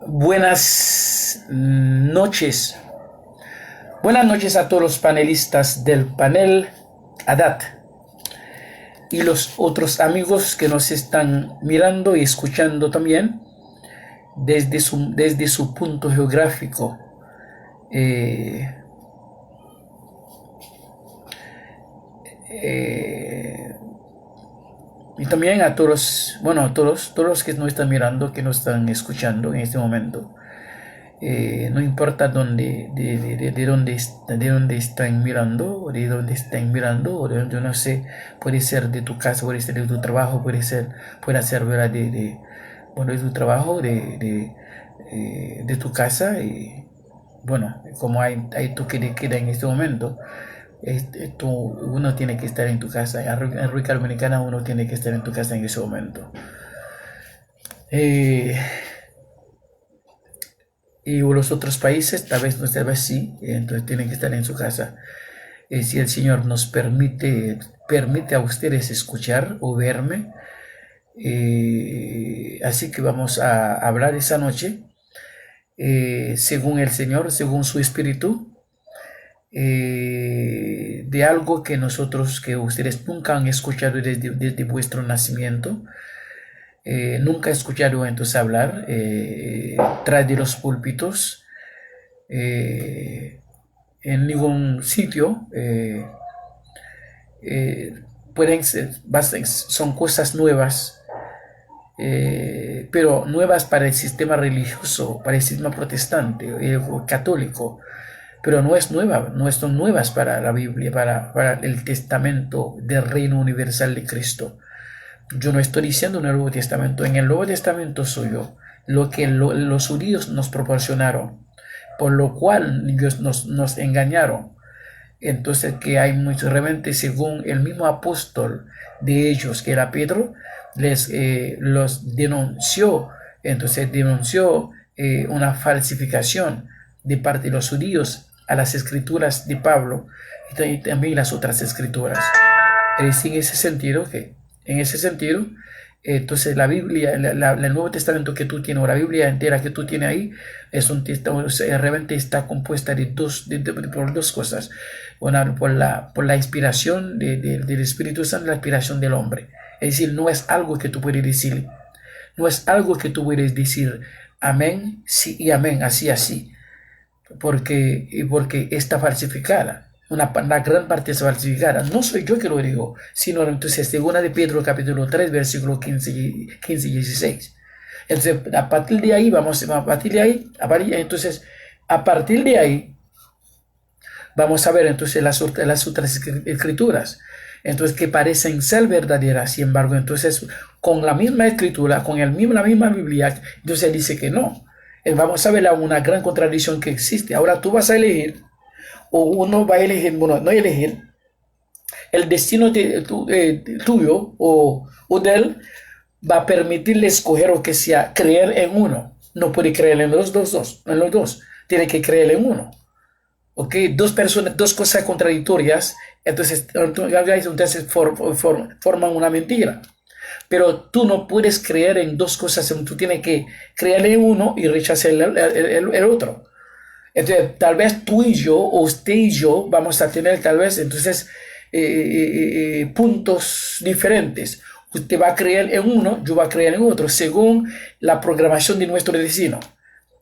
Buenas noches. Buenas noches a todos los panelistas del panel ADAT y los otros amigos que nos están mirando y escuchando también desde su punto geográfico. Y también a todos, todos los que nos están mirando, que nos están escuchando en este momento. No importa de dónde están mirando, o de dónde están mirando, o de donde no sé, puede ser de tu casa, puede ser de tu trabajo, puede ser ¿verdad? De tu trabajo, de tu casa, y bueno, como hay toque de queda en este momento, uno tiene que estar en tu casa. En República Dominicana uno tiene que estar en tu casa en ese momento. Y los otros países, tal vez sí, entonces tienen que estar en su casa. Si el Señor nos permite a ustedes escuchar o verme. Así que vamos a hablar esa noche, según el Señor, según su Espíritu, de algo que ustedes nunca han escuchado desde vuestro nacimiento. Nunca he escuchado entonces hablar tras de los púlpitos, en ningún sitio. Son cosas nuevas, pero nuevas para el sistema religioso, para el sistema protestante o católico, pero no son nuevas para la Biblia, para el testamento del reino universal de Cristo. Yo no estoy diciendo en el Nuevo Testamento. En el Nuevo Testamento soy yo, lo que los judíos nos proporcionaron, por lo cual ellos nos engañaron. Entonces, que hay muchos realmente, según el mismo apóstol de ellos, que era Pedro, los denunció. Entonces denunció una falsificación de parte de los judíos a las escrituras de Pablo y también las otras escrituras. En ese sentido, entonces la Biblia, el Nuevo Testamento que tú tienes, o la Biblia entera que tú tienes ahí, realmente está compuesta por dos cosas. Una, por la inspiración del Espíritu Santo, la inspiración del hombre. Es decir, no es algo que tú puedes decir. No es algo que tú puedes decir amén, sí y amén, así. Porque está falsificada. La gran parte es falsificada. No soy yo que lo digo, sino entonces segunda de Pedro capítulo 3 versículo 15 y 16. Entonces a partir de ahí vamos a ver entonces las otras escrituras, entonces que parecen ser verdaderas. Sin embargo, entonces con la misma escritura, con la misma Biblia, entonces dice que no. Vamos a ver una gran contradicción que existe. Ahora tú vas a elegir, o uno va a elegir, no elegir, el destino tuyo o de él va a permitirle escoger o que sea creer en uno. No puede creer en los dos, tiene que creer en uno. ¿Ok? Dos cosas contradictorias, entonces forman una mentira. Pero tú no puedes creer en dos cosas, tú tienes que creer en uno y rechazar el otro. Entonces, tal vez tú y yo, o usted y yo, vamos a tener tal vez entonces puntos diferentes. Usted va a creer en uno, yo voy a creer en otro, según la programación de nuestro destino.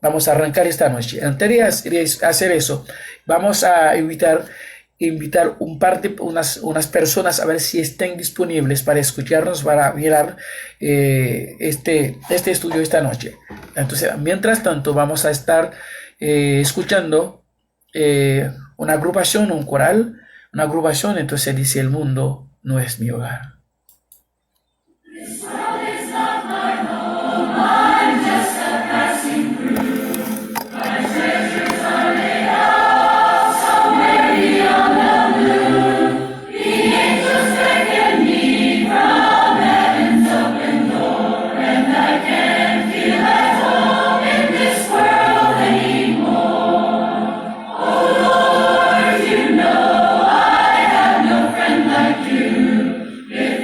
Vamos a arrancar esta noche. Antes de hacer eso, vamos a invitar unas personas a ver si estén disponibles para escucharnos, para mirar este estudio esta noche. Entonces, mientras tanto, vamos a estar escuchando una agrupación, un coral, entonces dice: el mundo no es mi hogar. If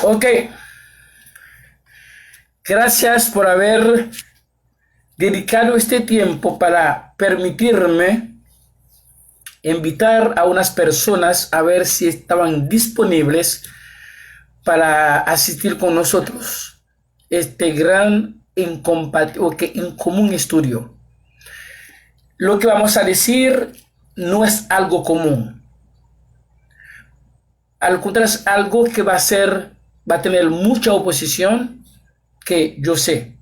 Ok, gracias por haber dedicado este tiempo para permitirme invitar a unas personas a ver si estaban disponibles para asistir con nosotros este gran incomún estudio. Lo que vamos a decir no es algo común. Al contrario, es algo que va a tener mucha oposición, que yo sé.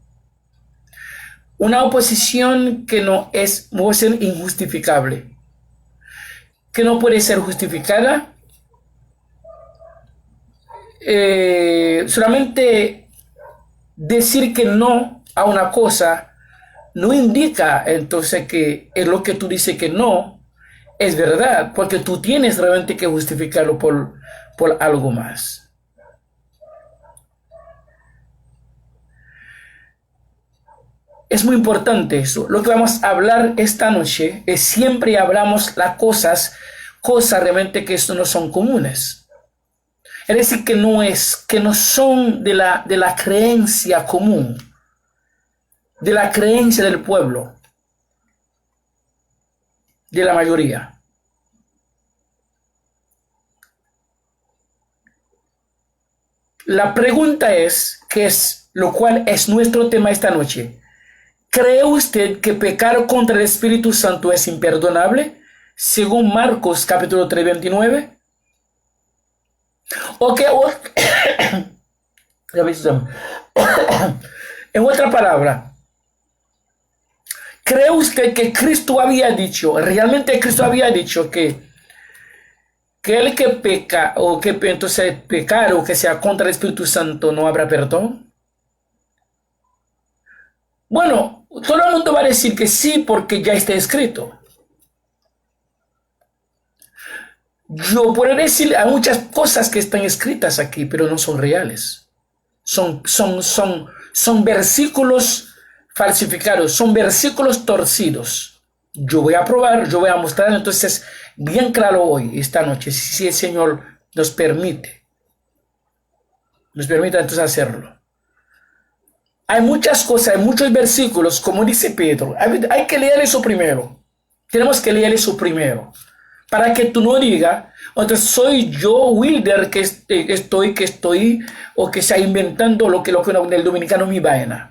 Una oposición que no puede ser injustificable, que no puede ser justificada. Solamente decir que no a una cosa no indica entonces que es lo que tú dices que no es verdad, porque tú tienes realmente que justificarlo por algo más. Es muy importante eso. Lo que vamos a hablar esta noche es siempre hablamos las cosas realmente que esto no son comunes. Es decir, que no son de la creencia común, de la creencia del pueblo, de la mayoría. La pregunta es, lo cual es nuestro tema esta noche. ¿Cree usted que pecar contra el Espíritu Santo es imperdonable? Según Marcos capítulo 3, 29. En otra palabra, ¿cree usted que Cristo había dicho, realmente Cristo había dicho que el que peca o que entonces pecar o que sea contra el Espíritu Santo no habrá perdón? Bueno, todo el mundo va a decir que sí porque ya está escrito. Yo puedo decir, hay muchas cosas que están escritas aquí, pero no son reales. Son versículos falsificados, son versículos torcidos. Yo voy a probar, yo voy a mostrar entonces bien claro hoy, esta noche, si el Señor nos permite entonces hacerlo. Hay muchas cosas, hay muchos versículos, como dice Pedro, hay que leer eso primero. Tenemos que leer eso primero. Para que tú no digas, entonces soy yo, Wilder, que estoy, o que está inventando lo que el dominicano mi vaina.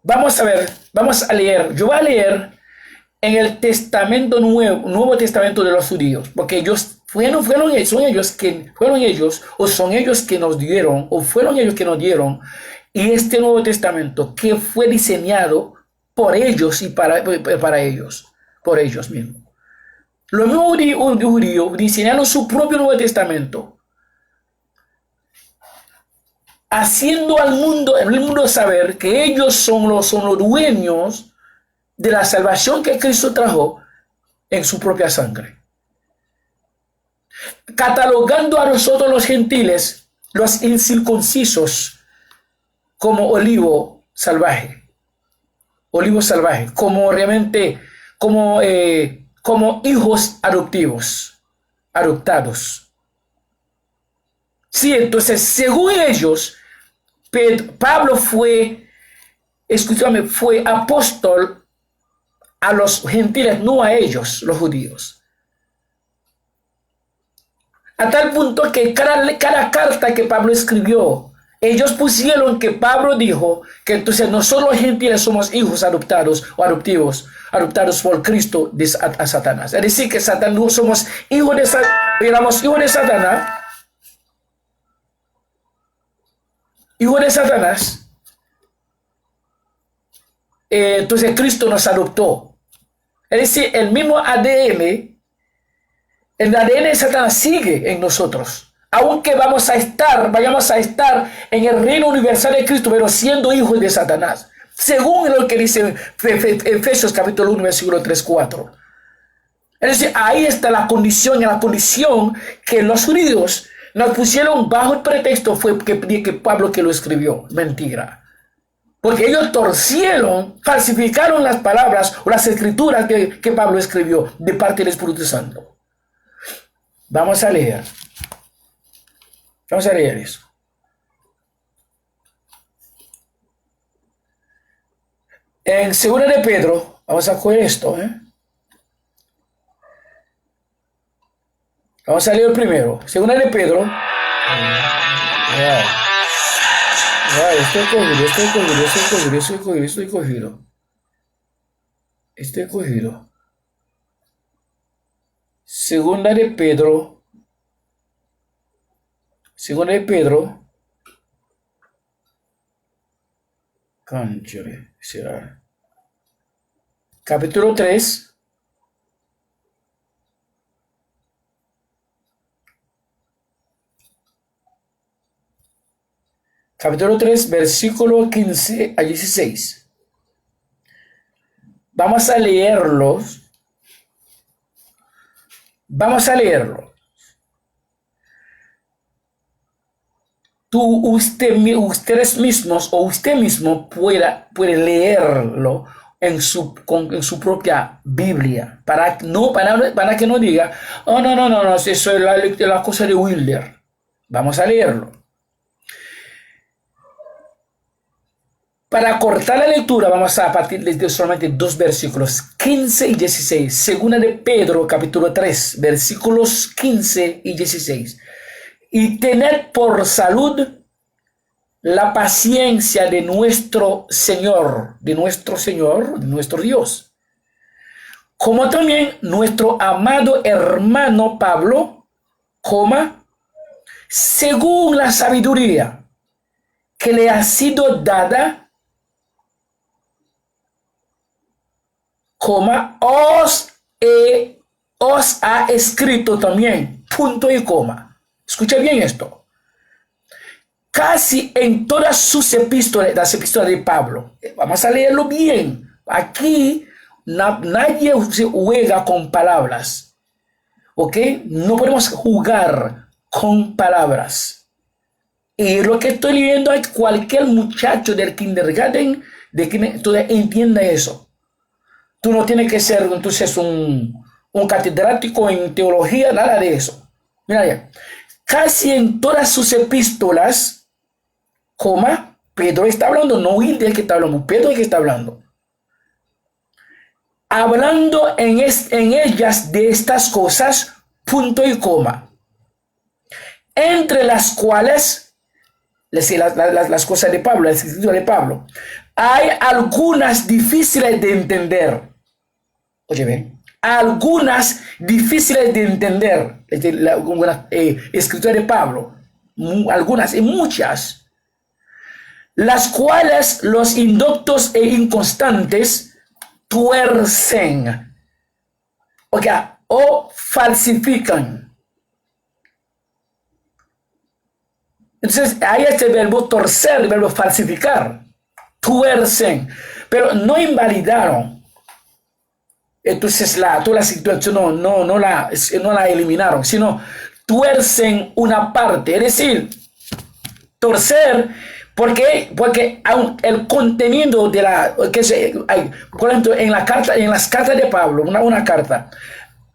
Vamos a ver, vamos a leer. Yo voy a leer en el Testamento Nuevo Testamento de los judíos, porque ellos fueron ellos, o son ellos que nos dieron, o fueron ellos que nos dieron, y este Nuevo Testamento que fue diseñado por ellos y para ellos, por ellos mismos. Los mismos judíos diseñaron su propio Nuevo Testamento, haciendo al mundo, el mundo saber que ellos son los dueños de la salvación que Cristo trajo en su propia sangre. Catalogando a nosotros los gentiles, los incircuncisos, como olivo salvaje, como realmente, como hijos adoptados. Sí, entonces, según ellos, Pablo fue apóstol a los gentiles, no a ellos, los judíos. A tal punto que cada carta que Pablo escribió, ellos pusieron que Pablo dijo que entonces nosotros los gentiles somos hijos adoptados o adoptados por Cristo a Satanás. Es decir, que Satanás somos hijos de Satanás. Hijo de Satanás, entonces Cristo nos adoptó. Es decir, el mismo ADN, el ADN de Satanás sigue en nosotros. Aunque vayamos a estar en el reino universal de Cristo, pero siendo hijos de Satanás. Según lo que dice Efesios capítulo 1, versículo 3-4. Es decir, ahí está la condición que los judíos nos pusieron bajo el pretexto fue que Pablo que lo escribió. Mentira. Porque ellos falsificaron las palabras o las escrituras que Pablo escribió de parte del Espíritu Santo. Vamos a leer eso. En 2 de Pedro, vamos a coger esto, Vamos a leer primero. 2 de Pedro. Estoy cogido. Segunda de Pedro. Cónchale, será. Capítulo 3. Capítulo 3, versículo 15 a 16. Vamos a leerlo. Ustedes mismos o usted mismo puede leerlo en su propia Biblia para que no diga, oh, no, eso es la cosa de Wilder. Vamos a leerlo. Para cortar la lectura vamos a partir de solamente dos versículos, 15 y 16. Segunda de Pedro, capítulo 3, versículos 15 y 16. Y tened por salud la paciencia de nuestro Dios. Como también nuestro amado hermano Pablo, según la sabiduría que le ha sido dada, os ha escrito también, punto y coma. Escucha bien esto. Casi en todas sus epístolas, las epístolas de Pablo, vamos a leerlo bien. Aquí nadie se juega con palabras, ¿ok? No podemos jugar con palabras. Y lo que estoy leyendo es cualquier muchacho del kindergarten entienda eso. Tú no tienes que ser entonces un catedrático en teología, nada de eso. Mira ya, casi en todas sus epístolas, Pedro está hablando, no Hilde es que está hablando, Pedro es que está hablando. Hablando en ellas de estas cosas, punto y coma. Entre las cuales, las cosas de Pablo, las escrituras de Pablo, hay algunas difíciles de entender. Oye, ven, algunas difíciles de entender. Escrituras de Pablo, algunas y muchas, las cuales los indoctos e inconstantes tuercen, o falsifican. Entonces, hay este verbo torcer, el verbo falsificar, tuercen, pero no invalidaron. Entonces, toda la situación no la eliminaron, sino tuercen una parte, es decir, torcer, porque el contenido de por ejemplo, en las cartas de Pablo, una carta,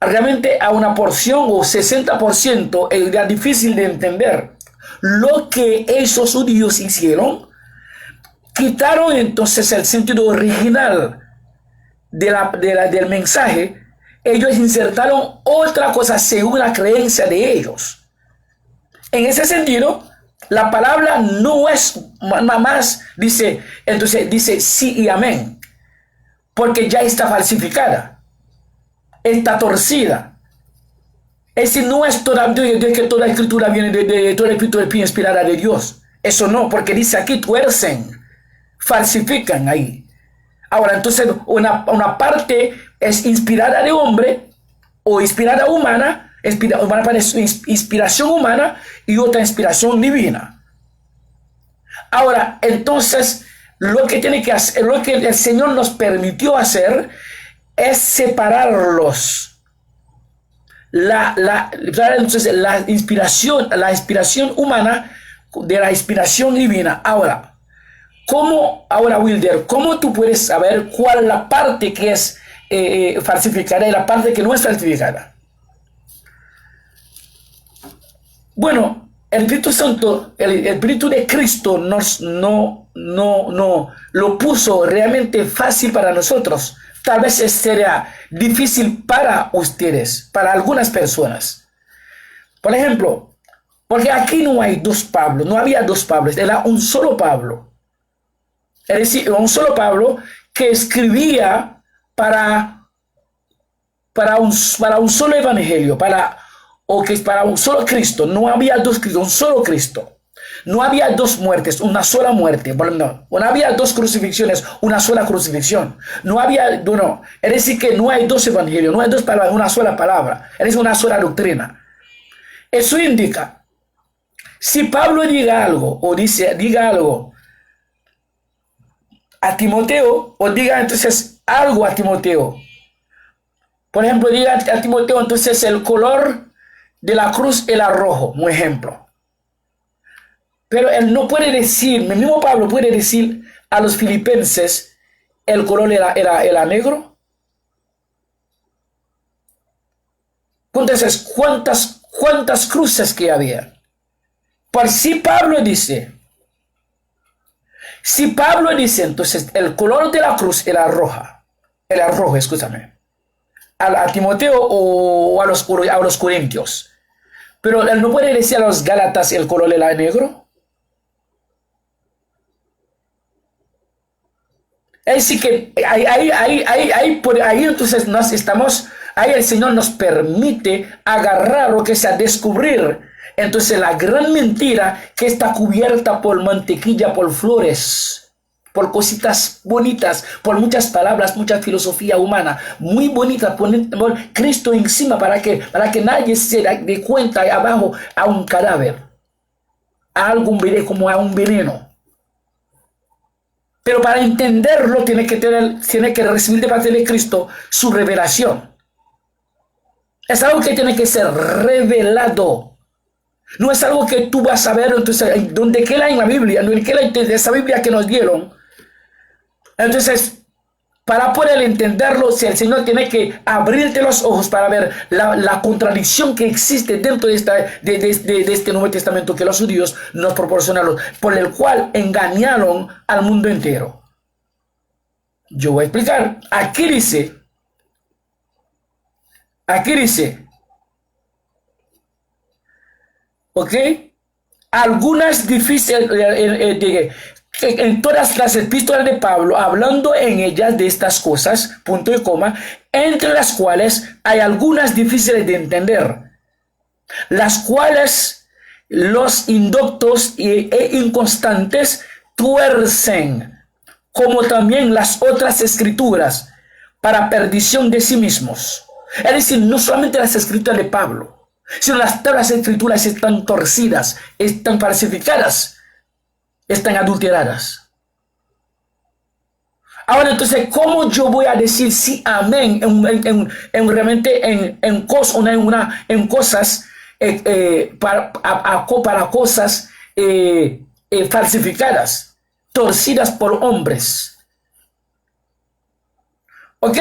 realmente a una porción o 60% era difícil de entender. Lo que esos judíos hicieron, quitaron entonces el sentido original del mensaje. Ellos insertaron otra cosa según la creencia de ellos. En ese sentido, la palabra no es más, dice sí y amén, porque ya está falsificada, está torcida. Es decir, no es que toda escritura viene de toda escritura inspirada de Dios. Eso no, porque dice aquí tuercen, falsifican ahí. Ahora, entonces, una parte es inspirada de hombre o inspirada humana, inspiración humana y otra inspiración divina. Ahora, entonces, lo que el Señor nos permitió hacer es separarlos. Entonces, la inspiración humana de la inspiración divina. Ahora, Wilder, ¿cómo tú puedes saber cuál es la parte que es falsificada y la parte que no es falsificada? Bueno, el Espíritu Santo, el Espíritu de Cristo no lo puso realmente fácil para nosotros. Tal vez sería difícil para ustedes, para algunas personas. Por ejemplo, porque aquí no hay dos Pablos, no había dos Pablos, era un solo Pablo. Es decir, un solo Pablo que escribía para un solo evangelio, para un solo Cristo. No había dos Cristos, un solo Cristo. No había dos muertes, una sola muerte. No había dos crucifixiones, una sola crucifixión. Es decir, que no hay dos evangelios, no hay dos palabras, una sola palabra. Es decir, una sola doctrina. Eso indica, si Pablo diga algo a Timoteo, o diga entonces algo a Timoteo. Por ejemplo, diga a Timoteo, entonces el color de la cruz era rojo, un ejemplo. Pero él no puede decir, el mismo Pablo puede decir a los filipenses, el color era negro. Entonces, ¿cuántas cruces que había? Por si Pablo dice, entonces el color de la cruz era rojo, escúchame, a Timoteo o a los corintios. Pero él no puede decir a los gálatas el color era negro. Es decir, que ahí entonces ahí el Señor nos permite agarrar o que sea descubrir entonces la gran mentira que está cubierta por mantequilla, por flores, por cositas bonitas, por muchas palabras, mucha filosofía humana, muy bonita, poner Cristo encima para que nadie se dé cuenta abajo a un cadáver, a algún veneno, como a un veneno. Pero para entenderlo tiene que recibir de parte de Cristo su revelación. Es algo que tiene que ser revelado. No es algo que tú vas a ver, entonces, donde queda en la Biblia, donde queda de esa Biblia que nos dieron. Entonces, para poder entenderlo, si el Señor tiene que abrirte los ojos para ver la contradicción que existe dentro de este Nuevo Testamento que los judíos nos proporcionaron, por el cual engañaron al mundo entero. Yo voy a explicar. Aquí dice, ¿ok? Algunas difíciles, en todas las epístolas de Pablo, hablando en ellas de estas cosas, punto y coma, entre las cuales hay algunas difíciles de entender, las cuales los indoctos e inconstantes tuercen, como también las otras escrituras, para perdición de sí mismos. Es decir, no solamente las escrituras de Pablo, sino las escrituras están torcidas, están falsificadas, están adulteradas. Ahora, entonces, ¿cómo yo voy a decir sí, amén, realmente en cosas para cosas falsificadas, torcidas por hombres? ¿Ok?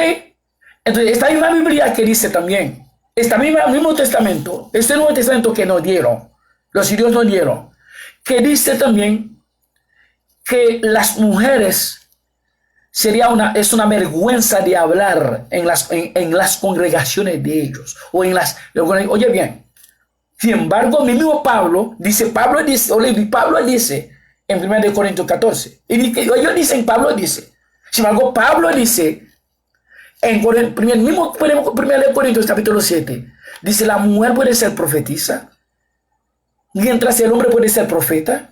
Entonces, esta misma Biblia que dice también, este mismo testamento, este Nuevo Testamento que nos dieron, los judíos nos dieron, que dice también que las mujeres es una vergüenza de hablar en las congregaciones de ellos, oye bien. Sin embargo, mi mismo Pablo dice en 1 Corintios 14, ellos dicen, Pablo dice, sin embargo, Pablo dice, en 1 Corintios capítulo 7, dice, la mujer puede ser profetisa, mientras el hombre puede ser profeta.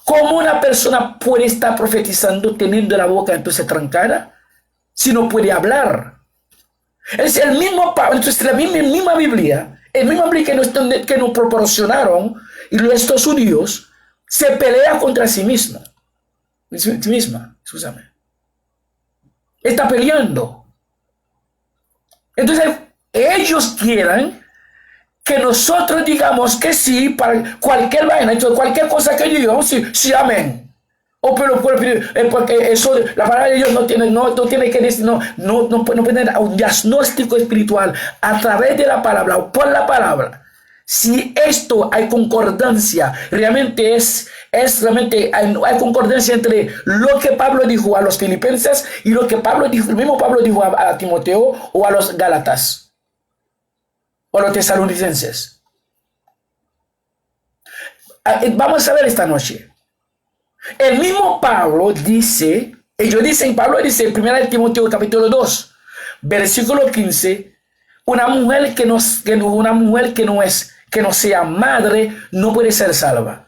¿Cómo una persona puede estar profetizando teniendo la boca entonces trancada si no puede hablar? Es el mismo Pablo, entonces la misma Biblia, el mismo Biblia que nos proporcionaron, y estos judíos se pelea contra sí misma, escúchame. Está peleando. Entonces, ellos quieren que nosotros digamos que sí para cualquier vaina, entonces cualquier cosa que yo diga, sí, amén. Pero porque eso, la palabra de Dios no tiene que decir, no puede tener un diagnóstico espiritual a través de la palabra o por la palabra. Si esto hay concordancia, realmente realmente hay concordancia entre lo que Pablo dijo a los filipenses y lo que el mismo Pablo dijo a Timoteo o a los Gálatas o los tesalonicenses. Vamos a ver esta noche. El mismo Pablo dice, Pablo dice en 1 Timoteo capítulo 2, versículo 15, una mujer que no sea madre no puede ser salva.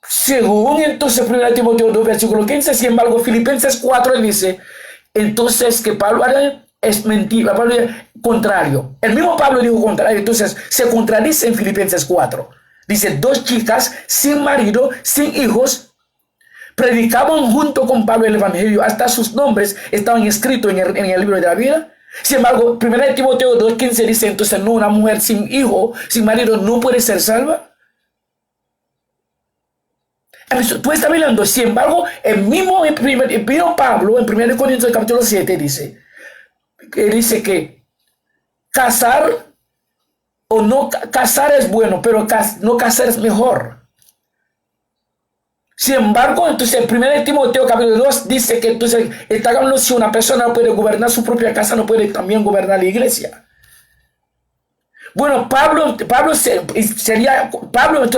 Según entonces 1 Timoteo 2, versículo 15, sin embargo, Filipenses 4 dice, entonces que Pablo es mentira, Pablo dice contrario. El mismo Pablo dijo contrario, entonces se contradice en Filipenses 4. Dice, 2 chicas sin marido, sin hijos, predicaban junto con Pablo el evangelio, hasta sus nombres estaban escritos en el libro de la vida. Sin embargo, 1 Timoteo 2:15 dice, entonces no, una mujer sin hijo, sin marido no puede ser salva. Tú estás mirando, sin embargo, el mismo Pablo en 1 Corintios capítulo 7 dice que casar o no casar es bueno, pero no casar es mejor. Sin embargo, entonces el 1 Timoteo capítulo 2 dice que entonces si una persona no puede gobernar su propia casa, no puede también gobernar la iglesia. Bueno, Pablo entonces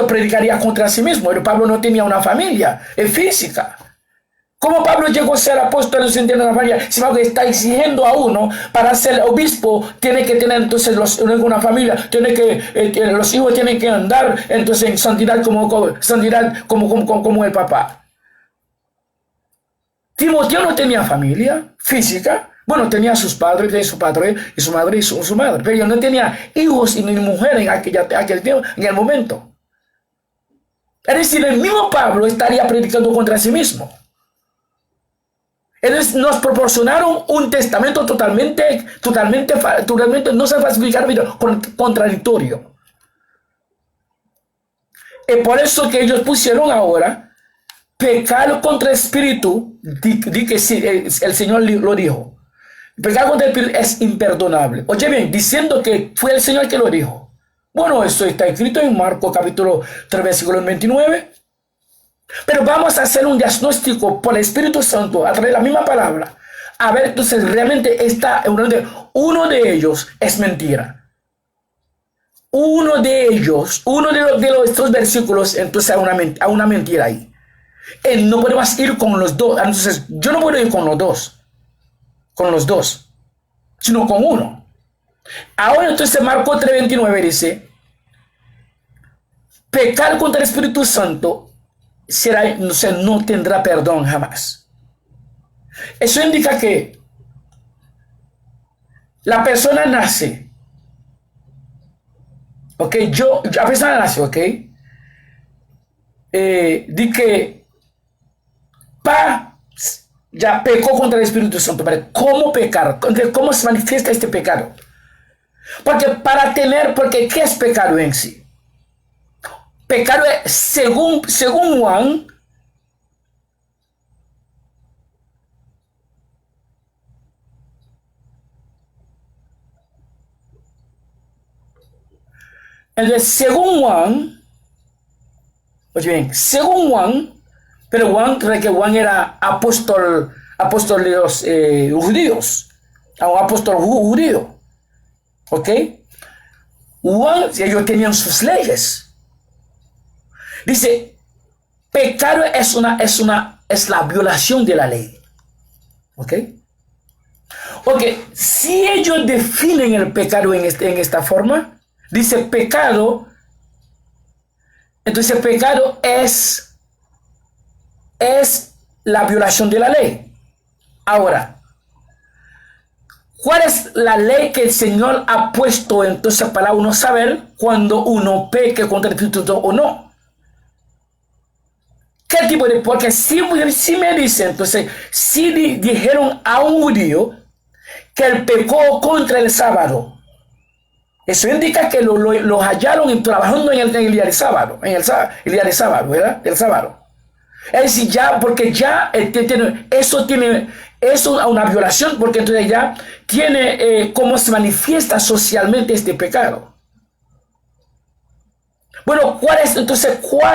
predicaría contra sí mismo, pero Pablo no tenía una familia física. ¿Cómo Pablo llegó a ser apóstol sin tener una familia? Si Pablo está exigiendo a uno para ser obispo, tiene que tener entonces una familia, los hijos tienen que andar entonces en santidad como el papá. Timoteo no tenía familia física. Bueno, tenía sus padres, su padre y su madre y su madre, pero no tenía hijos ni mujer en aquel tiempo, en el momento. Es decir, el mismo Pablo estaría predicando contra sí mismo. Ellos nos proporcionaron un testamento totalmente no se falsificar, pero contradictorio. Y por eso que ellos pusieron ahora, pecar contra el espíritu, di que sí, el Señor lo dijo. Pecar contra el espíritu es imperdonable. Oye bien, diciendo que fue el Señor que lo dijo. Bueno, eso está escrito en Marcos capítulo 3, versículo 29. Pero vamos a hacer un diagnóstico por el Espíritu Santo a través de la misma palabra. A ver, entonces realmente uno de ellos es mentira. Uno de ellos, estos versículos, entonces a una mentira ahí. No podemos ir con los dos. Entonces, yo no puedo ir con los dos, sino con uno. Ahora entonces Marcos 3:29 dice, pecar contra el Espíritu Santo no tendrá perdón jamás. Eso indica que la persona nace, ok, la persona nace, ok, di que ya pecó contra el Espíritu Santo. ¿Cómo pecar? ¿Cómo se manifiesta este pecado? Porque ¿qué es pecado en sí? Pecado es, según Juan, entonces oye bien, según Juan, pero Juan era apóstol de los judíos, un apóstol judío, ¿ok? Juan, ellos tenían sus leyes. Dice, pecado es la violación de la ley, ¿ok? Ok, si ellos definen el pecado en esta forma, dice pecado, entonces pecado es la violación de la ley. Ahora, ¿cuál es la ley que el Señor ha puesto entonces para uno saber cuando uno peque contra el Espíritu o no? ¿Qué tipo de? Porque si me dicen, entonces, si dijeron a un judío que él pecó contra el sábado, eso indica que lo hallaron trabajando en el día de sábado, el día de sábado, ¿verdad? El sábado. Es decir, ya, porque ya eso es una violación, porque entonces ya tiene cómo se manifiesta socialmente este pecado. Bueno, ¿cuál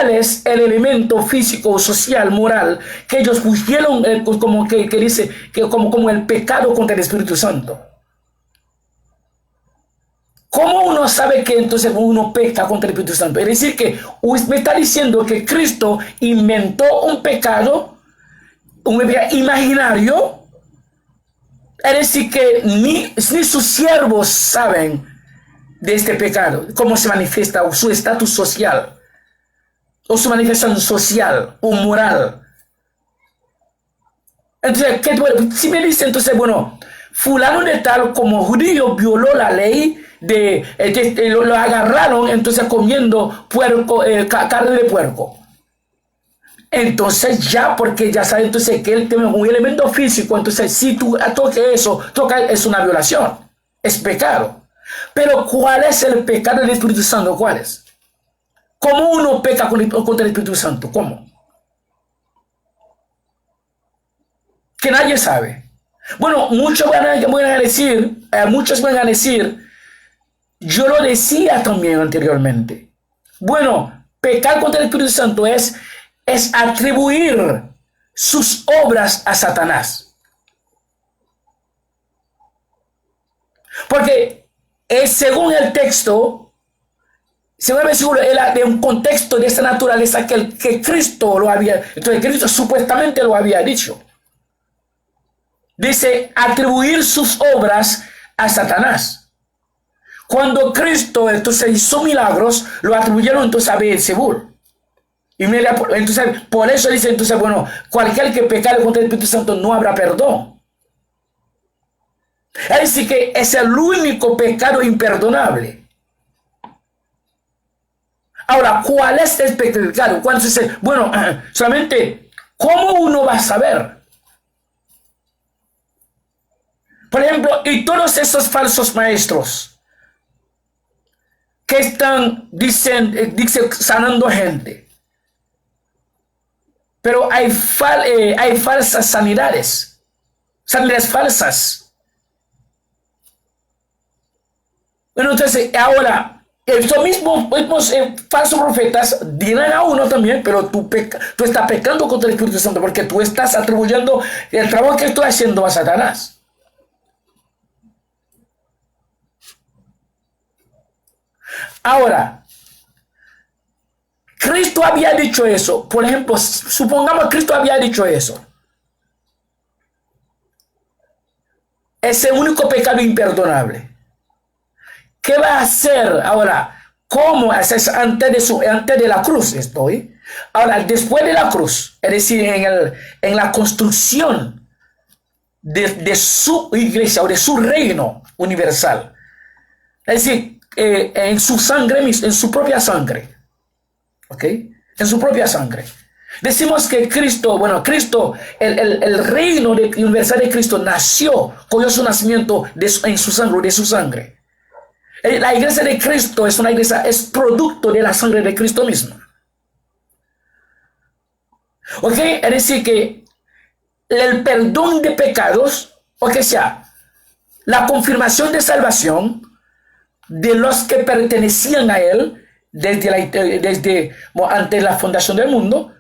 es el elemento físico, social, moral que ellos pusieron como que dice como el pecado contra el Espíritu Santo? ¿Cómo uno sabe que entonces uno peca contra el Espíritu Santo? Es decir, que me está diciendo que Cristo inventó un pecado imaginario. Es decir, que ni sus siervos saben de este pecado, cómo se manifiesta, o su estatus social, o su manifestación social o moral. Entonces, si me dice, entonces, bueno, fulano de tal como judío violó la ley lo agarraron entonces comiendo carne de puerco. Entonces ya, porque ya sabe entonces que él tiene un elemento físico, entonces si tú toques eso, es una violación, es pecado. Pero ¿cuál es el pecado del Espíritu Santo? ¿Cuál es? ¿Cómo uno peca contra el Espíritu Santo? ¿Cómo? Que nadie sabe. Bueno, muchos van a decir, yo lo decía también anteriormente. Bueno, pecar contra el Espíritu Santo es atribuir sus obras a Satanás. Porque según el texto, según el versículo, era de un contexto de esa naturaleza que Cristo lo había, entonces Cristo supuestamente lo había dicho. Dice, atribuir sus obras a Satanás. Cuando Cristo entonces hizo milagros, lo atribuyeron entonces a Beelzebul. Entonces, por eso dice, entonces, bueno, cualquier que pecare contra el Espíritu Santo no habrá perdón. Es decir, que es el único pecado imperdonable. Ahora, ¿cuál es el pecado? Cuando se dice, bueno, solamente, ¿cómo uno va a saber? Por ejemplo, y todos esos falsos maestros que están, dice sanando gente. Pero hay falsas sanidades falsas. Bueno, entonces ahora, estos mismos falsos profetas dirán a uno también, pero tú estás pecando contra el Espíritu Santo porque tú estás atribuyendo el trabajo que estoy haciendo a Satanás. Ahora, Cristo había dicho eso. Por ejemplo, supongamos que Cristo había dicho eso. Ese único pecado imperdonable. ¿Qué va a hacer ahora? ¿Cómo haces antes de la cruz? Estoy. Ahora, después de la cruz, es decir, en la construcción de su iglesia o de su reino universal. Es decir, en su sangre, en su propia sangre. ¿Ok? En su propia sangre. Decimos que Cristo, el reino universal de Cristo nació, cogió su nacimiento en su sangre, de su sangre. La iglesia de Cristo es una iglesia, es producto de la sangre de Cristo mismo. ¿Ok? Es decir que el perdón de pecados, o que sea, la confirmación de salvación de los que pertenecían a él desde antes de la fundación del mundo,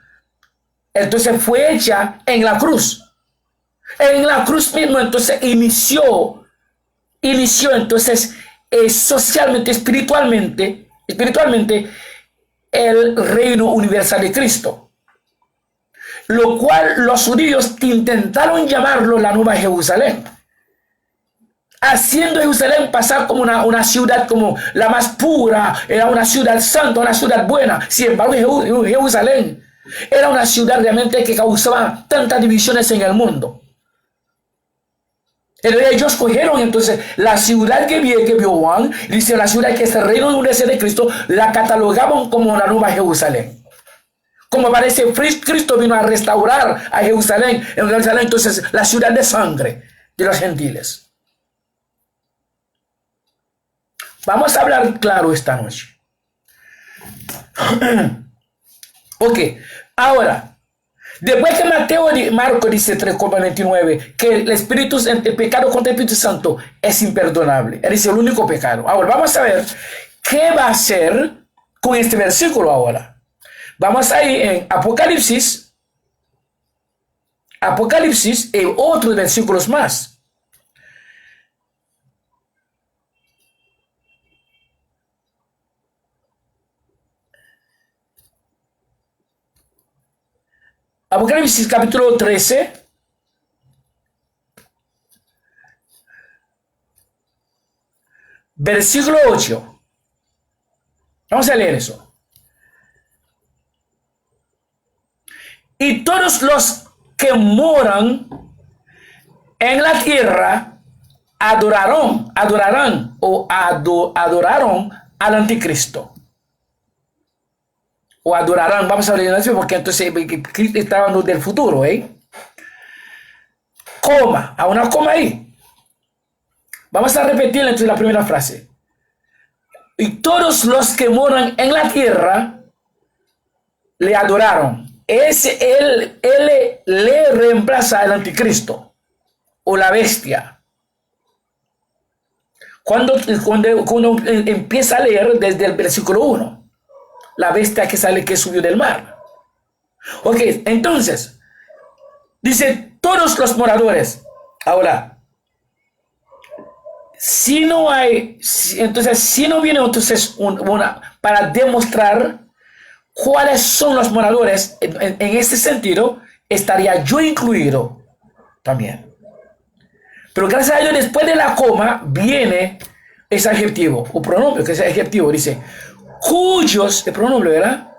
entonces fue hecha en la cruz. En la cruz mismo entonces inició entonces socialmente, espiritualmente el reino universal de Cristo. Lo cual los judíos intentaron llamarlo la Nueva Jerusalén, haciendo Jerusalén pasar como una ciudad como la más pura, era una ciudad santa, una ciudad buena. Sin embargo, Jerusalén era una ciudad realmente que causaba tantas divisiones en el mundo. Ellos cogieron entonces la ciudad que vio Juan, dice la ciudad que es el reino de Cristo, la catalogaban como la Nueva Jerusalén. Como parece, Cristo vino a restaurar a Jerusalén, entonces la ciudad de sangre de los gentiles. Vamos a hablar claro esta noche. Ok, ahora, después que Marco dice 3:29 que el pecado contra el Espíritu Santo es imperdonable, es decir, el único pecado. Ahora, vamos a ver qué va a hacer con este versículo ahora. Vamos a ir en Apocalipsis y otros versículos más. Apocalipsis capítulo 13. Versículo 8. Vamos a leer eso. Y todos los que moran en la tierra adoraron al anticristo. O adorarán, vamos a leer así porque entonces Cristo está hablando del futuro, Coma, a una coma ahí. Vamos a repetir entonces la primera frase. Y todos los que moran en la tierra le adoraron. Él le reemplaza al anticristo o la bestia. Cuando empieza a leer desde el versículo 1, la bestia que subió del mar. Ok, entonces, dice todos los moradores. Ahora, si no viene entonces para demostrar cuáles son los moradores, en este sentido, estaría yo incluido también. Pero gracias a Dios, después de la coma, viene ese adjetivo, o pronombre, que es el adjetivo, dice, cuyos, el pronombre, ¿verdad?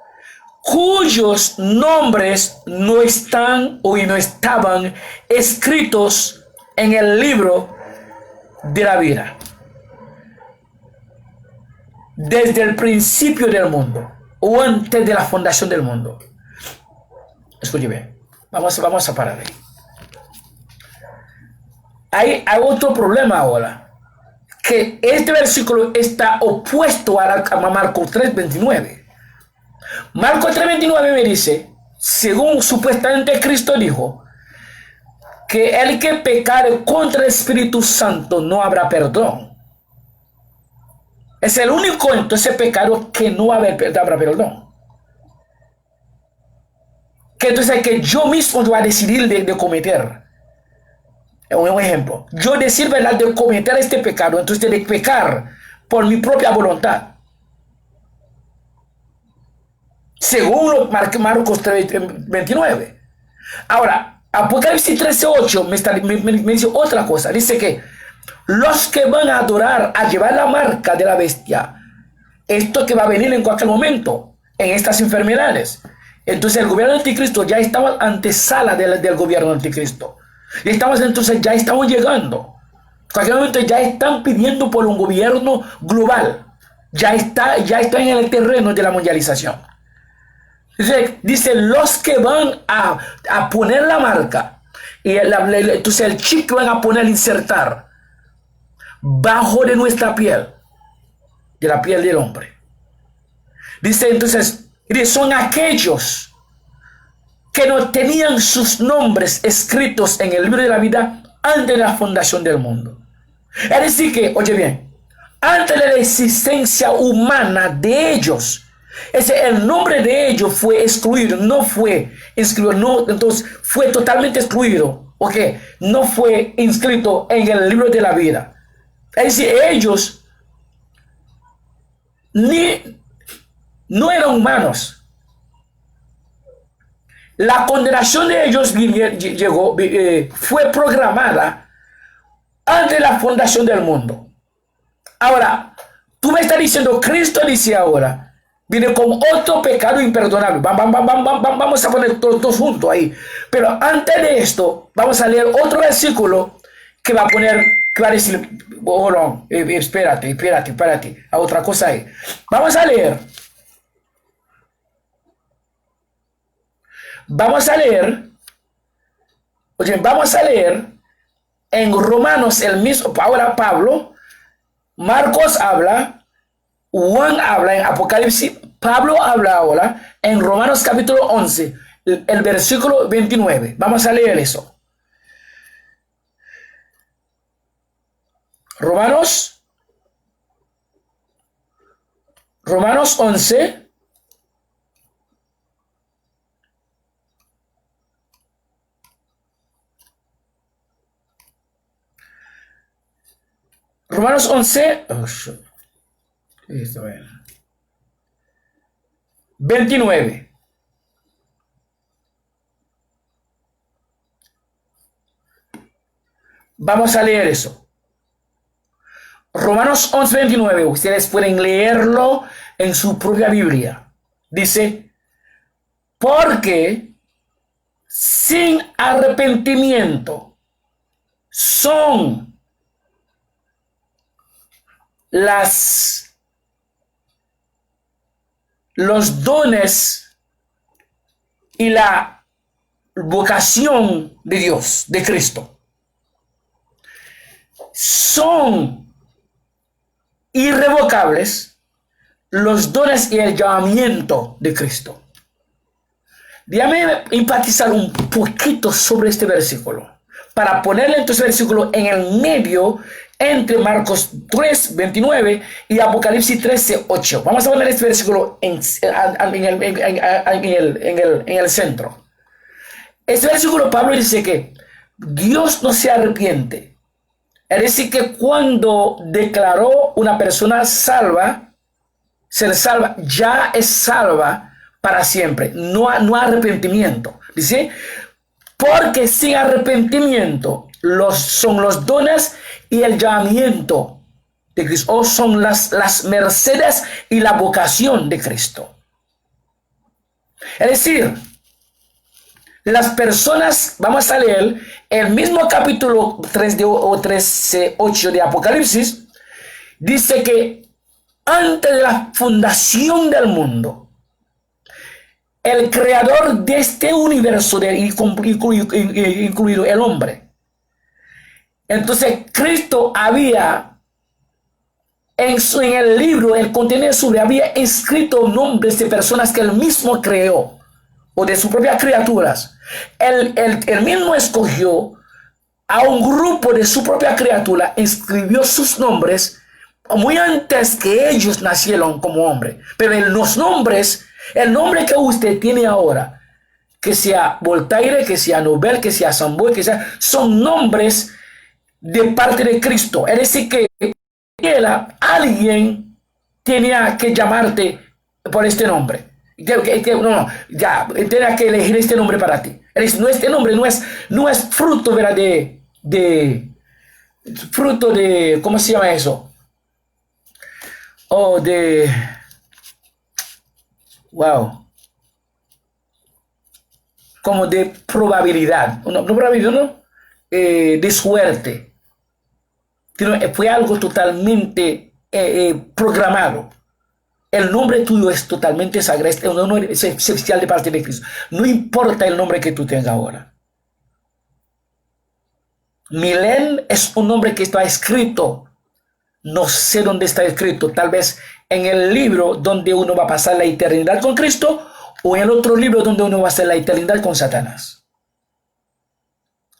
Cuyos nombres no están o no estaban escritos en el libro de la vida. Desde el principio del mundo. O antes de la fundación del mundo. Escúcheme, vamos a parar ahí. Hay otro problema ahora. que este versículo está opuesto a Marcos 3:29. Marcos 3:29 me dice, según supuestamente Cristo dijo, que el que pecare contra el Espíritu Santo no habrá perdón. Es el único entonces pecado que no habrá perdón. Que entonces que yo mismo voy a decidir de cometer. Un ejemplo, yo decir verdad de cometer este pecado, entonces de pecar por mi propia voluntad. Según Marcos 3:29. Ahora, Apocalipsis 13:8 me dice otra cosa. Dice que los que van a adorar, a llevar la marca de la bestia, esto que va a venir en cualquier momento, en estas enfermedades. Entonces el gobierno anticristo ya estaba antesala del gobierno anticristo. Y entonces ya estamos llegando. En cualquier momento ya están pidiendo por un gobierno global. Ya está en el terreno de la mundialización. Dice los que van a poner la marca. Y entonces el chip que van a poner, insertar bajo de nuestra piel, de la piel del hombre. Dice entonces, son aquellos que no tenían sus nombres escritos en el libro de la vida antes de la fundación del mundo. Es decir que, oye bien, antes de la existencia humana de ellos, el nombre de ellos fue excluido, no fue inscrito, no, entonces fue totalmente excluido, ¿ok? No fue inscrito en el libro de la vida. Es decir, ellos no eran humanos. La condenación de ellos fue programada antes de la fundación del mundo. Ahora, tú me estás diciendo, Cristo dice ahora, viene con otro pecado imperdonable. Vamos a poner todos juntos ahí. Pero antes de esto, vamos a leer otro versículo que va a decir, oh, no, espérate, a otra cosa ahí. Vamos a leer en Romanos el mismo, ahora Pablo, Marcos habla, Juan habla en Apocalipsis, Pablo habla ahora en Romanos capítulo 11, el versículo 29. Vamos a leer eso. Romanos 11. Romanos 11. 29. Vamos a leer eso. Romanos 11:29. Ustedes pueden leerlo en su propia Biblia. Dice, porque sin arrepentimiento son los dones y la vocación de Dios, de Cristo. Son irrevocables los dones y el llamamiento de Cristo. Déjame enfatizar un poquito sobre este versículo para ponerle entonces el versículo en el medio entre Marcos 3:29 y Apocalipsis 13:8. Vamos a poner este versículo en el centro. Este versículo, Pablo dice que Dios no se arrepiente. Es decir, que cuando declaró una persona salva, ser salva, ya es salva para siempre. No arrepentimiento. Dice, porque sin arrepentimiento son los dones y el llamamiento de Cristo, o son las mercedes y la vocación de Cristo. Es decir, las personas, vamos a leer el mismo capítulo 13:8 de Apocalipsis, dice que antes de la fundación del mundo, el creador de este universo, incluido el hombre, entonces Cristo había en el libro, el contenido sobre, había escrito nombres de personas que él mismo creó, o de sus propias criaturas. Él mismo escogió a un grupo de su propia criatura, escribió sus nombres muy antes que ellos nacieron como hombre. Pero en los nombres, el nombre que usted tiene ahora, que sea Voltaire, que sea Nobel, que sea Samboy, que sea, son nombres de parte de Cristo. Es decir, que alguien tenía que llamarte por este nombre. Ya, tenía que elegir este nombre para ti. Este nombre no es fruto, ¿verdad? Fruto de, ¿cómo se llama eso? Oh, wow, como de probabilidad, no probabilidad, no, de suerte. Fue algo totalmente programado. El nombre tuyo es totalmente sagrado, es un nombre especial de parte de Cristo. No importa el nombre que tú tengas ahora. Milén es un nombre que está escrito. No sé dónde está escrito. Tal vez en el libro donde uno va a pasar la eternidad con Cristo, o en el otro libro donde uno va a hacer la eternidad con Satanás.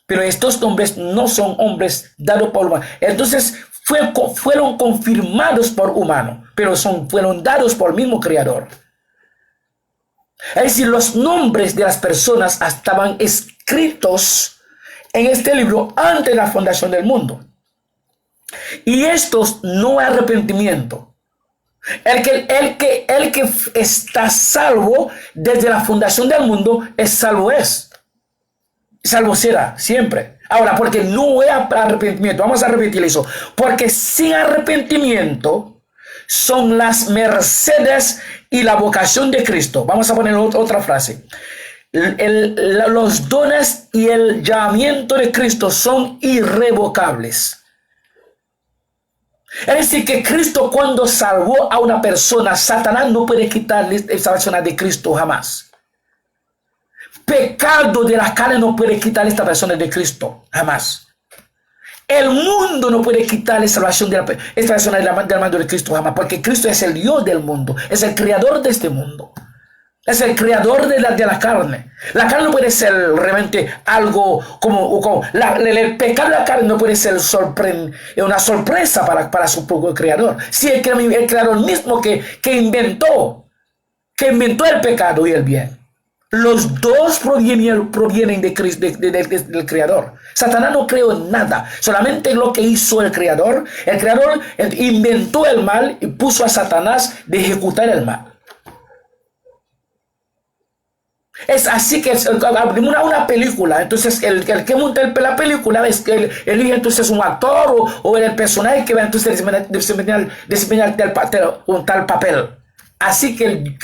Pero estos nombres no son hombres dados por humanos. Entonces fueron confirmados por humanos, pero fueron dados por el mismo Creador. Es decir, los nombres de las personas estaban escritos en este libro antes de la fundación del mundo. Y estos no hay arrepentimiento. El que está salvo desde la fundación del mundo es salvo es. Salvo será siempre. Ahora, porque no hay arrepentimiento, vamos a repetir eso. Porque sin arrepentimiento son las mercedes y la vocación de Cristo. Vamos a poner otra frase. Los dones y el llamamiento de Cristo son irrevocables. Es decir, que Cristo, cuando salvó a una persona, Satanás no puede quitarle esa persona de Cristo jamás. Pecado de la carne no puede quitar esta persona de Cristo jamás. El mundo no puede quitar la salvación de esta persona del mando de Cristo jamás, porque Cristo es el Dios del mundo, es el creador de este mundo. Es el creador de la carne. La carne no puede ser realmente algo como el pecado de la carne no puede ser una sorpresa para su propio creador. Si el creador mismo que inventó el pecado y el bien. Los dos provienen de Cristo, del creador. Satanás no creó nada, solamente lo que hizo el creador. El creador inventó el mal y puso a Satanás de ejecutar el mal. Es así que una película, entonces el que monta la película es que él elige entonces un actor o el personaje que va entonces desempeñar un tal papel. Así que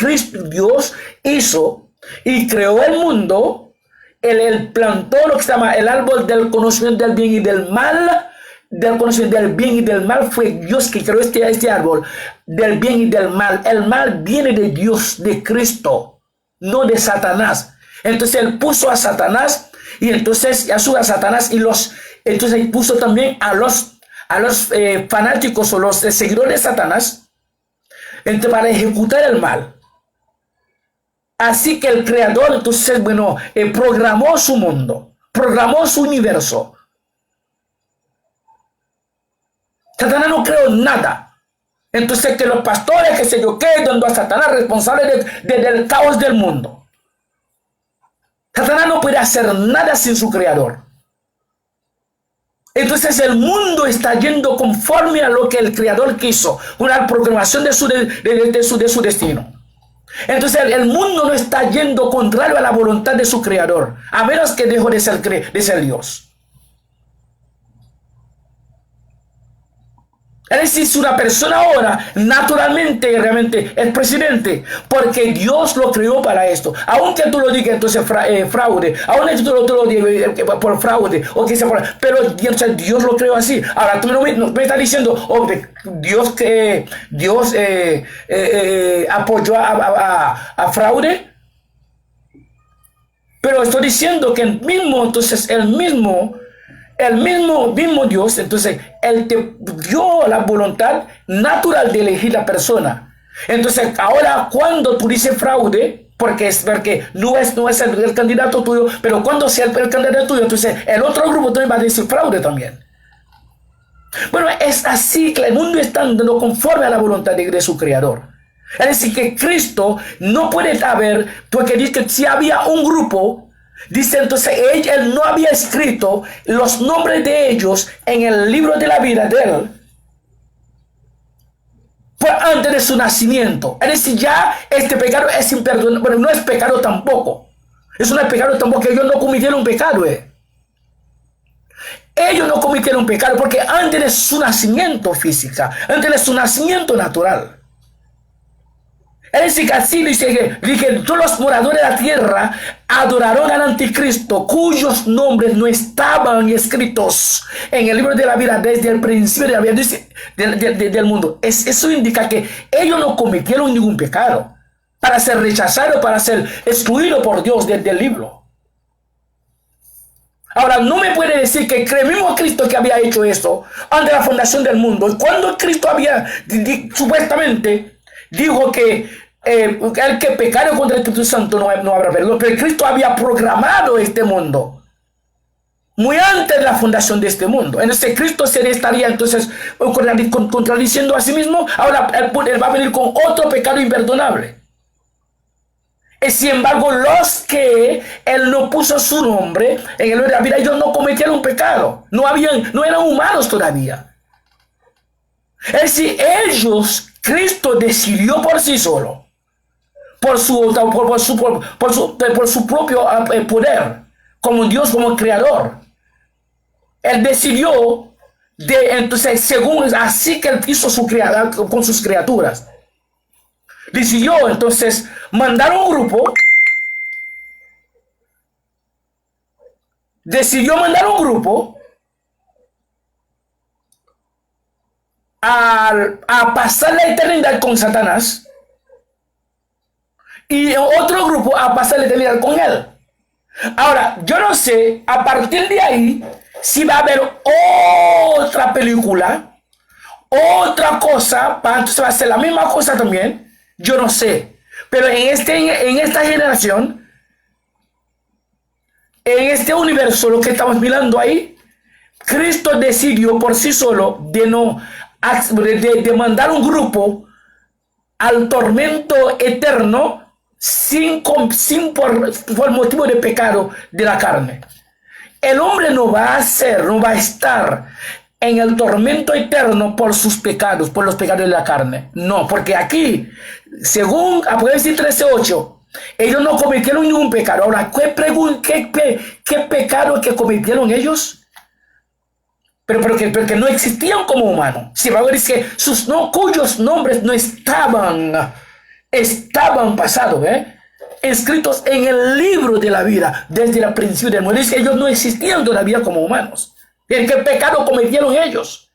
Dios hizo y creó el mundo, él plantó lo que se llama el árbol del conocimiento del bien y del mal. Del conocimiento del bien y del mal fue Dios que creó este árbol del bien y del mal. El mal viene de Dios, de Cristo, no de Satanás. Entonces él puso a Satanás y entonces a Satanás entonces él puso también a los fanáticos o los seguidores de Satanás para ejecutar el mal. Así que el creador entonces programó su mundo, programó su universo. Satanás no creó nada. Entonces que los pastores, que se yo qué, dando a Satanás responsable del caos del mundo. Satanás no puede hacer nada sin su creador. Entonces el mundo está yendo conforme a lo que el creador quiso, una programación de su destino. Entonces el mundo no está yendo contrario a la voluntad de su creador, a menos que dejó de ser Dios. Es decir, si una persona ahora naturalmente realmente es presidente, porque Dios lo creó para esto, aunque tú lo digas entonces fraude, aunque tú lo digas por fraude, o que sea pero Dios lo creó así. Ahora tú me estás diciendo, Dios apoyó a fraude, pero estoy diciendo que el mismo el mismo Dios, entonces, Él te dio la voluntad natural de elegir la persona. Entonces, ahora cuando tú dices fraude, porque no es el candidato tuyo, pero cuando sea el candidato tuyo, entonces el otro grupo también va a decir fraude también. Bueno, es así que el mundo está andando conforme a la voluntad de su creador. Es decir, que Cristo no puede haber, porque dice que si había un grupo, dice entonces, él no había escrito los nombres de ellos en el libro de la vida de él, fue antes de su nacimiento. Es decir, ya este pecado es imperdonable, pero no es pecado tampoco. Eso no es pecado tampoco, ellos no cometieron un pecado. Ellos no cometieron un pecado porque antes de su nacimiento física, antes de su nacimiento natural. Es decir, que así dice que todos los moradores de la tierra adoraron al anticristo, cuyos nombres no estaban escritos en el libro de la vida desde el principio de la vida del mundo. Eso indica que ellos no cometieron ningún pecado para ser rechazados, para ser excluidos por Dios del libro. Ahora, no me puede decir que el mismo Cristo que había hecho esto antes de la fundación del mundo, y cuando Cristo había supuestamente dijo que el que pecare contra el Espíritu Santo no habrá perdón, pero Cristo había programado este mundo muy antes de la fundación de este mundo. Entonces Cristo se estaría entonces contradiciendo a sí mismo. Ahora él va a venir con otro pecado imperdonable. Y sin embargo, los que él no puso su nombre en el libro de la vida, ellos no cometieron pecado. No eran humanos todavía. Es decir, Cristo decidió por sí solo, por su propio poder, como Dios, como creador. Él decidió entonces, según así que él hizo con sus criaturas. Decidió entonces mandar un grupo. Decidió mandar un grupo a pasar la eternidad con Satanás y otro grupo a pasar la eternidad con él. Ahora, yo no sé, a partir de ahí, si va a haber otra película, otra cosa, entonces va a ser la misma cosa también. Yo no sé, pero en esta generación, en este universo, lo que estamos mirando ahí, Cristo decidió por sí solo de mandar un grupo al tormento eterno por motivo de pecado de la carne. El hombre no va a estar en el tormento eterno por sus pecados, por los pecados de la carne. No, porque aquí, según Apocalipsis 13:8, ellos no cometieron ningún pecado. Ahora, ¿qué pecado que cometieron ellos? Pero que no existían como humanos. Si va a ver, dice cuyos nombres no estaban pasados, escritos en el libro de la vida desde el principio del mundo. Dice, ellos no existían todavía como humanos. ¿Qué pecado cometieron ellos?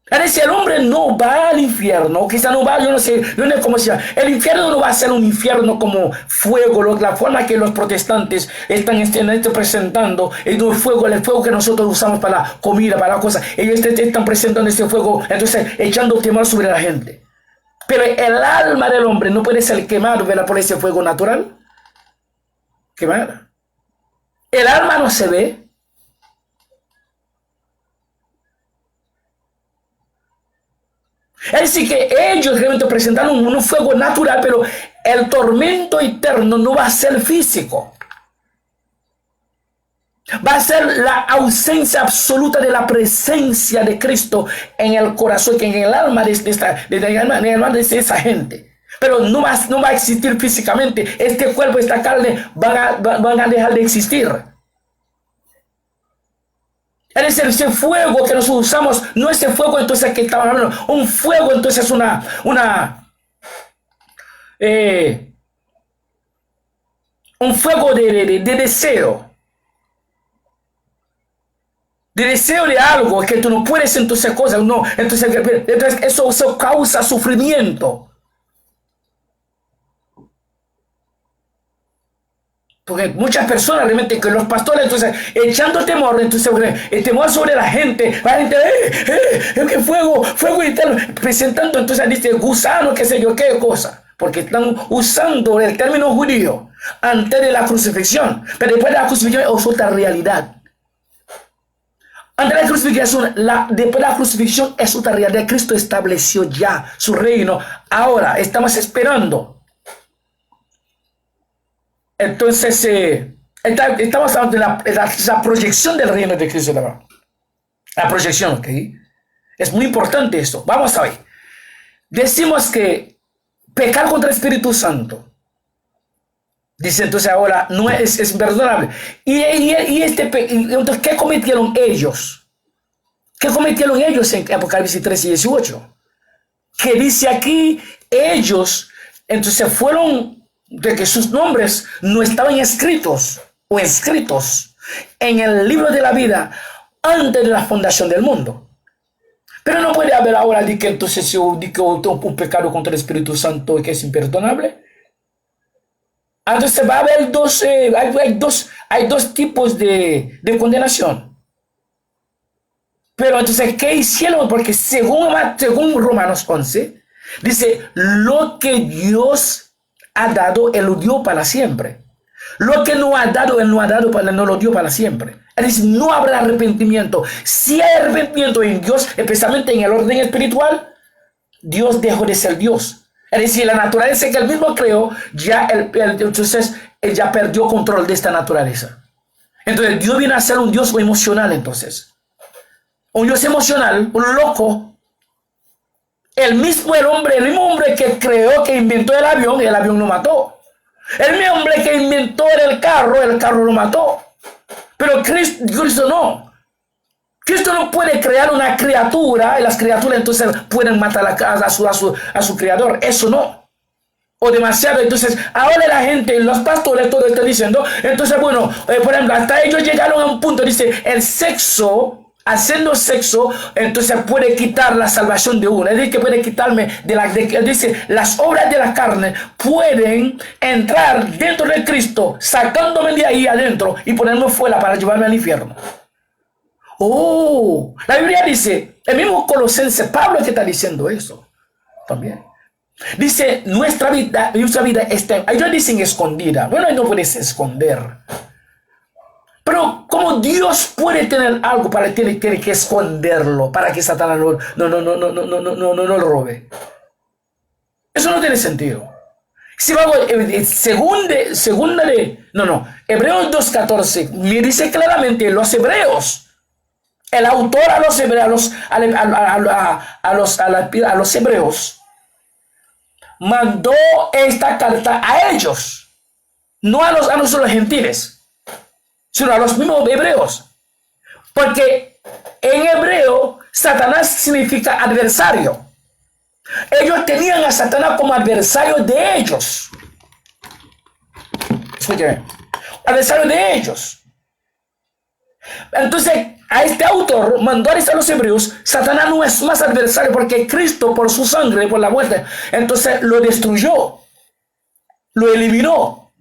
Es decir, el hombre no va al infierno, quizá no va, yo no sé cómo se llama. El infierno no va a ser un infierno como fuego, la forma que los protestantes están presentando, el fuego que nosotros usamos para la comida, para la cosa. Ellos están presentando este fuego, entonces echando temor sobre la gente. Pero el alma del hombre no puede ser quemado, ¿verdad? Por ese fuego natural. Quemada. El alma no se ve. Es decir, que ellos realmente presentaron un fuego natural, pero el tormento eterno no va a ser físico. Va a ser la ausencia absoluta de la presencia de Cristo en el corazón, en el alma de esa gente. Pero no va a existir físicamente. Este cuerpo, esta carne van a dejar de existir. Es decir, ese fuego que nosotros usamos, no ese fuego entonces que estamos hablando. Un fuego entonces es un fuego de deseo. De deseo de algo que tú no puedes, entonces cosas, no. Entonces eso causa sufrimiento. Porque muchas personas realmente, que los pastores, entonces, echando temor, entonces, el temor sobre la gente, que fuego, fuego y tal, presentando, entonces, dice, gusano, qué sé yo, qué cosa. Porque están usando el término judío antes de la crucifixión. Pero después de la crucifixión es otra realidad. Antes de la crucifixión, después de la crucifixión es otra realidad. Cristo estableció ya su reino. Ahora estamos esperando. Entonces, estamos hablando de la proyección del reino de Cristo. La proyección, ¿ok? Es muy importante esto. Vamos a ver. Decimos que pecar contra el Espíritu Santo, dice entonces ahora, no es perdonable. Entonces, ¿qué cometieron ellos? ¿Qué cometieron ellos en Apocalipsis 13 y 18? Que dice aquí, ellos, entonces fueron, de que sus nombres no estaban escritos o inscritos en el libro de la vida antes de la fundación del mundo. Pero no puede haber ahora de que entonces yo digo un pecado contra el Espíritu Santo y que es imperdonable. Entonces va a haber hay dos tipos de condenación. Pero entonces, ¿qué hicieron? Porque según Romanos 11, dice, lo que Dios ha dado, Él lo dio para siempre. Lo que no ha dado, Él no lo dio para siempre. Es decir, no habrá arrepentimiento. Si hay arrepentimiento en Dios, especialmente en el orden espiritual, Dios dejó de ser Dios. Es decir, la naturaleza que Él mismo creó, entonces Él ya perdió control de esta naturaleza. Entonces, Dios viene a ser un Dios emocional, entonces. Un Dios emocional, un loco. El mismo hombre que creó, que inventó el avión lo mató. El mismo hombre que inventó el carro lo mató. Pero Cristo no. Cristo no puede crear una criatura y las criaturas entonces pueden matar a su creador. Eso no. O demasiado. Entonces, ahora la gente, los pastores, todo están diciendo. Entonces, bueno, por ejemplo, hasta ellos llegaron a un punto, dice, el sexo. Haciendo sexo, entonces puede quitar la salvación de uno. Es decir, que puede quitarme dice, las obras de la carne pueden entrar dentro de Cristo, sacándome de ahí adentro y ponerme fuera para llevarme al infierno. Oh, la Biblia dice, el mismo Colosenses, Pablo es que está diciendo eso también. Dice, nuestra vida está, ellos dicen escondida. Bueno, no puedes esconder. Pero como Dios puede tener algo para tiene que esconderlo para que Satanás no lo robe. Eso no tiene sentido. Si vamos, Hebreos 2:14 me dice claramente los hebreos, el autor a los hebreos, a los hebreos mandó esta carta a ellos, no a los gentiles, sino a los mismos hebreos. Porque en hebreo, Satanás significa adversario. Ellos tenían a Satanás como adversario de ellos. Escúcheme. Adversario de ellos. Entonces, a este autor mandó a decir a los hebreos, Satanás no es más adversario porque Cristo, por su sangre, por la muerte, entonces lo destruyó. Lo eliminó.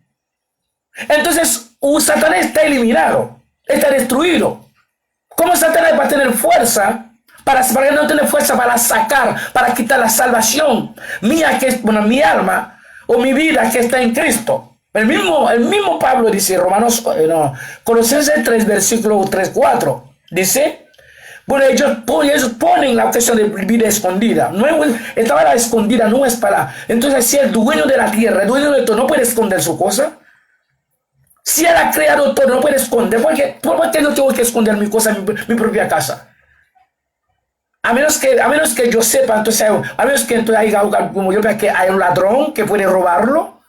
Entonces, Satanás está eliminado, está destruido. ¿Cómo Satanás va a tener fuerza para no tener fuerza para sacar, para quitar la salvación mía, que es, bueno, mi alma o mi vida que está en Cristo? El mismo Pablo dice, Colosenses 3, versículo 3-4, dice, bueno, ellos ponen la cuestión de vida escondida. Esta vida escondida no es para, entonces si el dueño de la tierra, el dueño de todo, no puede esconder su cosa. Si Él ha creado todo, no puede esconder. ¿Por qué no tengo que esconder mi cosa en mi propia casa? A menos que yo sepa, entonces, a menos que entonces haya algo como yo vea que hay un ladrón que puede robarlo.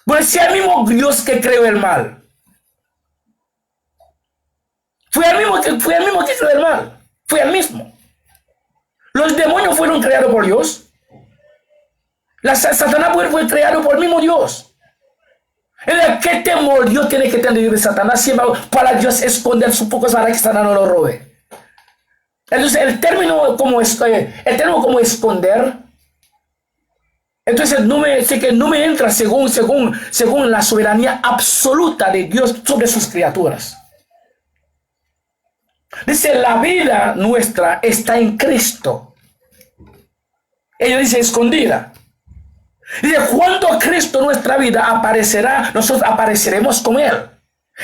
Bueno, si el mismo Dios que creó el mal, fue el mismo que creó el mal, fue el mismo. Los demonios fueron creados por Dios. Satanás fue creado por el mismo Dios. ¿Qué temor Dios tiene que tener de Satanás siempre para Dios esconder su poco para que Satanás no lo robe? Entonces el término como esconder Entonces sé que no me entra según la soberanía absoluta de Dios sobre sus criaturas. Dice, la vida nuestra está en Cristo. Ella dice escondida. Dice, cuando Cristo nuestra vida aparecerá, nosotros apareceremos con Él.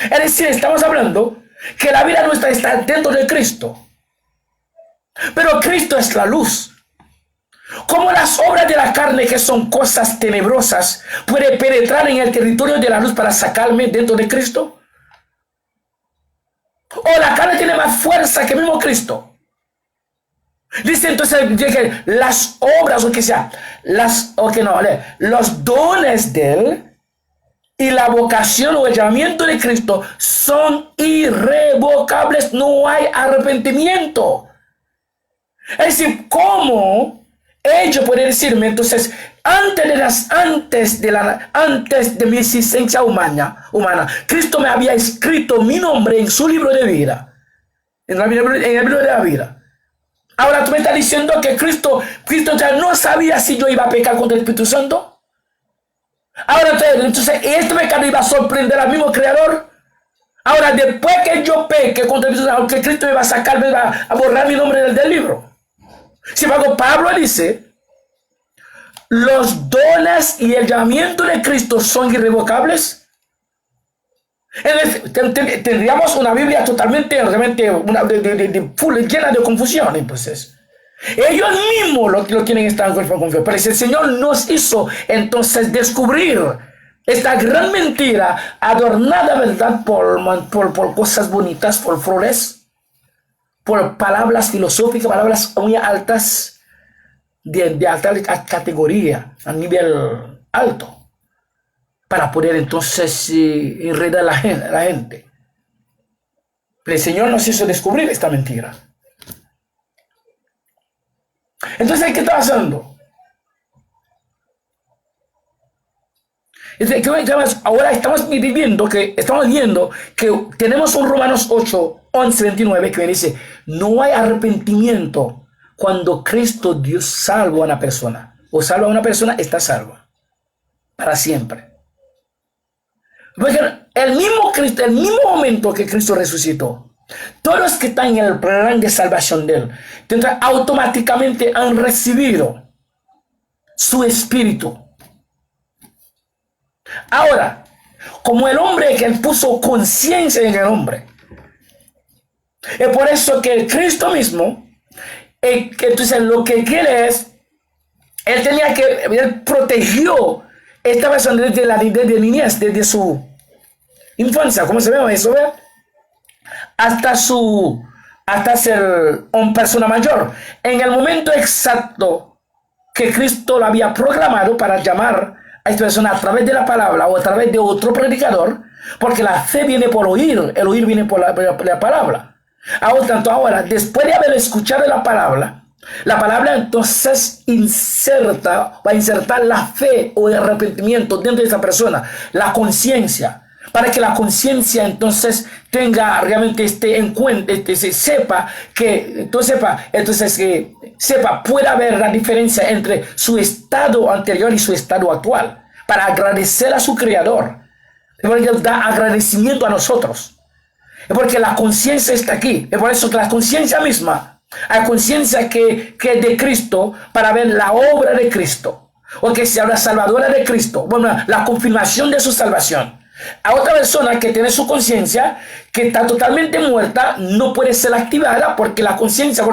Es decir, estamos hablando que la vida nuestra está dentro de Cristo. Pero Cristo es la luz. Como las obras de la carne, que son cosas tenebrosas, puede penetrar en el territorio de la luz para sacarme dentro de Cristo. O la carne tiene más fuerza que el mismo Cristo. Dice entonces que las obras, o que sea, los dones de Él y la vocación o el llamamiento de Cristo son irrevocables. No hay arrepentimiento. Es decir, ¿cómo ellos pueden decirme entonces, antes de mi existencia humana, Cristo me había escrito mi nombre en su libro de vida, en el libro de la vida? Ahora tú me estás diciendo que Cristo ya no sabía si yo iba a pecar contra el Espíritu Santo. Ahora entonces este pecado iba a sorprender al mismo Creador. Ahora, después que yo peque contra el Espíritu Santo, aunque Cristo me va a sacar, me va a borrar mi nombre del libro. Sin embargo, Pablo dice, los dones y el llamamiento de Cristo son irrevocables. Tendríamos una Biblia totalmente, realmente, llena de confusión. Entonces, ellos mismos lo tienen esta confusión. Pero si el Señor nos hizo entonces descubrir esta gran mentira, adornada, ¿verdad?, por cosas bonitas, por flores, por palabras filosóficas, palabras muy altas, de alta categoría, a nivel alto, para poder entonces enredar a la gente. Pero el Señor nos hizo descubrir esta mentira. Entonces, ¿qué está pasando? Ahora estamos viendo que tenemos un Romanos 8, 11, 29 que dice, no hay arrepentimiento cuando Cristo Dios salva a una persona. O salva a una persona, está salva para siempre. Porque el mismo momento que Cristo resucitó, todos los que están en el plan de salvación de Él, automáticamente han recibido su espíritu. Ahora, como el hombre que Él puso conciencia en el hombre, es por eso que el Cristo mismo, entonces lo que quiere es, Él protegió esta persona desde la niñez, desde su infancia, ¿cómo se ve eso? ¿Ve? Hasta ser una persona mayor. En el momento exacto que Cristo lo había programado para llamar a esta persona a través de la palabra o a través de otro predicador, porque la fe viene por oír, el oír viene por la palabra. Ahora, después de haber escuchado la palabra entonces va a insertar la fe o el arrepentimiento dentro de esa persona, la conciencia, para que la conciencia entonces tenga realmente pueda ver la diferencia entre su estado anterior y su estado actual, para agradecer a su Creador, porque Él da agradecimiento a nosotros. Es porque la conciencia está aquí. Es por eso que la conciencia misma, hay conciencia que es de Cristo para ver la obra de Cristo, o que sea la salvadora de Cristo, bueno, la confirmación de su salvación. A otra persona que tiene su conciencia, que está totalmente muerta, no puede ser activada porque la conciencia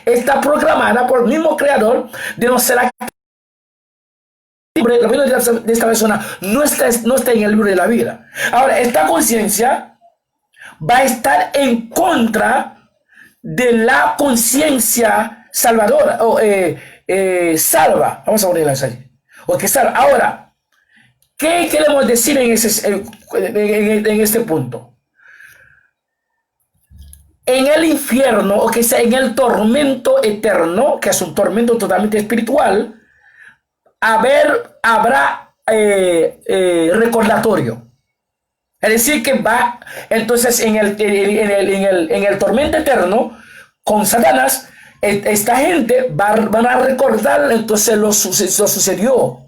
está programada por el mismo Creador de no ser activada. La vida de esta persona no está en el libro de la vida. Ahora, esta conciencia va a estar en contra de la conciencia salvadora o salva. Vamos a ponerla así. O que salva. Ahora, ¿qué queremos decir en este punto? En el infierno, o que sea en el tormento eterno, que es un tormento totalmente espiritual, habrá recordatorio. Es decir, que va entonces en el tormento eterno con Satanás, esta gente van a recordar entonces lo sucedió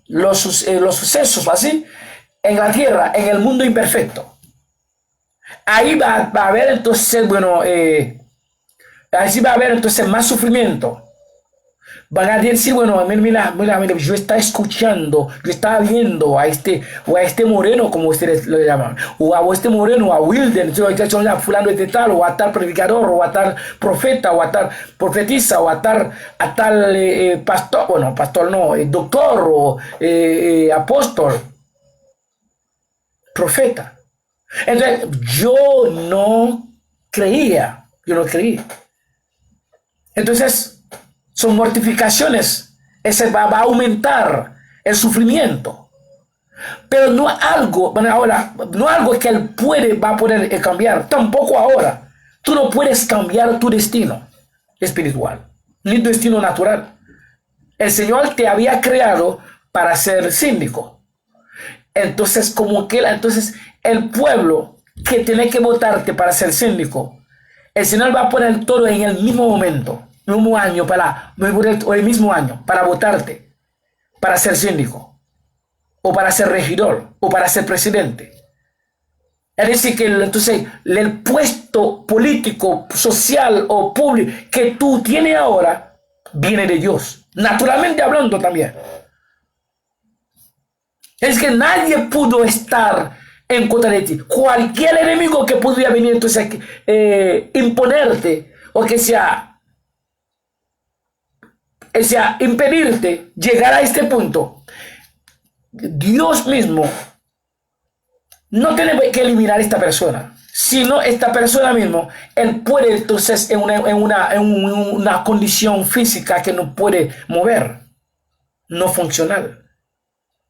los sucesos así en la tierra, en el mundo imperfecto. Ahí va a haber entonces, bueno, así va a haber entonces más sufrimiento. Van a decir, bueno, mira, yo estaba escuchando, yo estaba viendo a este moreno, como ustedes lo llaman, o a este moreno, a Wilden, fulano de tal, o a tal predicador, o a tal profeta, o a tal profetisa, o a tal pastor, bueno, pastor no, doctor, o apóstol, profeta. Entonces, yo no creía. Entonces, son mortificaciones. Ese va a aumentar el sufrimiento. Pero no algo, bueno, ahora, no algo que él va a poder cambiar. Tampoco ahora. Tú no puedes cambiar tu destino espiritual, ni tu destino natural. El Señor te había creado para ser síndico. Entonces, entonces el pueblo que tiene que votarte para ser síndico, el Señor va a poner todo en el mismo momento, el mismo año, para votarte, para ser síndico, o para ser regidor, o para ser presidente. Es decir, que entonces el puesto político, social o público que tú tienes ahora, viene de Dios, naturalmente hablando también. Es que nadie pudo estar en contra de ti. Cualquier enemigo que pudiera venir entonces imponerte o que sea impedirte llegar a este punto, Dios mismo no tiene que eliminar a esta persona, sino esta persona mismo, él puede entonces en una condición física que no puede mover, no funcional.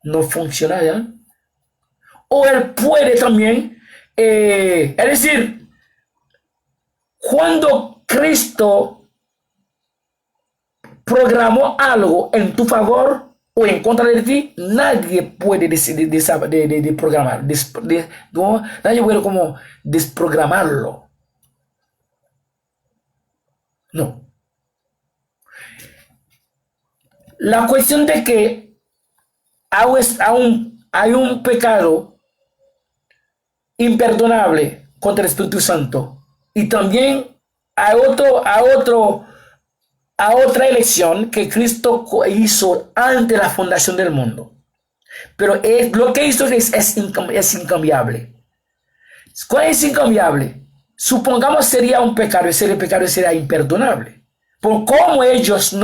¿Ya? O él puede también, es decir, cuando Cristo programó algo en tu favor o en contra de ti, nadie puede de programar, nadie puede como desprogramarlo. No. La cuestión de que hay un pecado imperdonable contra el Espíritu Santo y también hay otra elección que Cristo hizo antes de la fundación del mundo, pero lo que hizo es incambiable. ¿Cuál es incambiable? Supongamos sería un pecado, ese pecado sería imperdonable. Por cómo ellos yo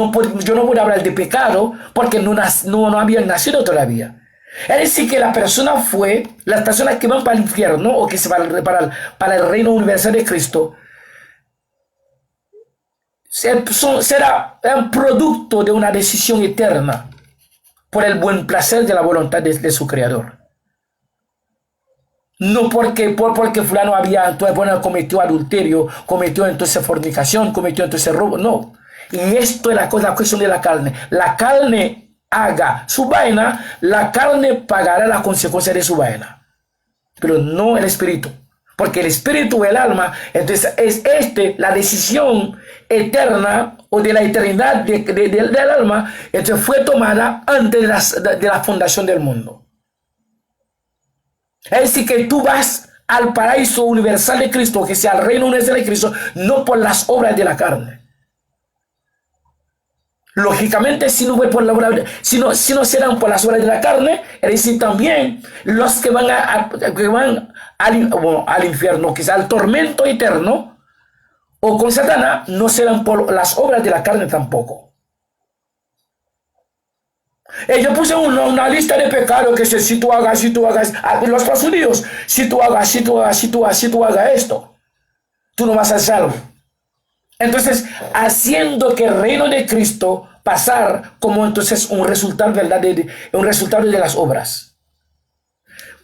no puedo hablar de pecado porque no habían nacido todavía. Es decir, que las personas que van para el infierno o que se van para el reino universal de Cristo, será un producto de una decisión eterna por el buen placer de la voluntad de su creador. No porque fulano cometió adulterio, cometió entonces fornicación, cometió entonces robo, no. Y esto es la cuestión de la carne. La carne haga su vaina, la carne pagará las consecuencias de su vaina, pero no el espíritu. Porque el espíritu, el alma, entonces es la decisión eterna o de la eternidad del alma, entonces fue tomada antes de la fundación del mundo. Es decir, que tú vas al paraíso universal de Cristo, que sea el reino universal de Cristo, no por las obras de la carne. Lógicamente, si no serán por las obras de la carne, es decir, también los que van al infierno, quizá al tormento eterno, o con Satanás, no serán por las obras de la carne tampoco. Yo puse una lista de pecados que si tú hagas, los judíos, si tú hagas esto, tú no vas a ser salvo. Entonces, haciendo que el reino de Cristo pasar como entonces un resultado, ¿verdad? Un resultado de las obras.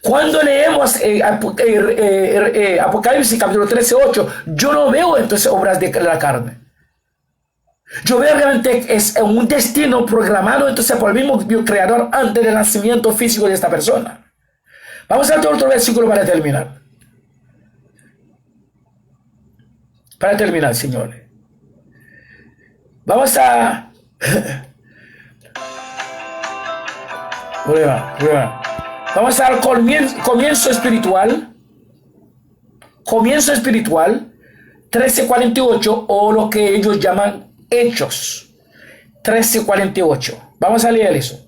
Cuando leemos Apocalipsis capítulo 13:8, yo no veo entonces obras de la carne. Yo veo realmente es un destino programado entonces por el mismo Dios creador antes del nacimiento físico de esta persona. Vamos a otro versículo para terminar. Para terminar, señores, vamos a... Vamos al comienzo espiritual. Comienzo espiritual 13:48, o lo que ellos llaman Hechos 13:48. Vamos a leer eso.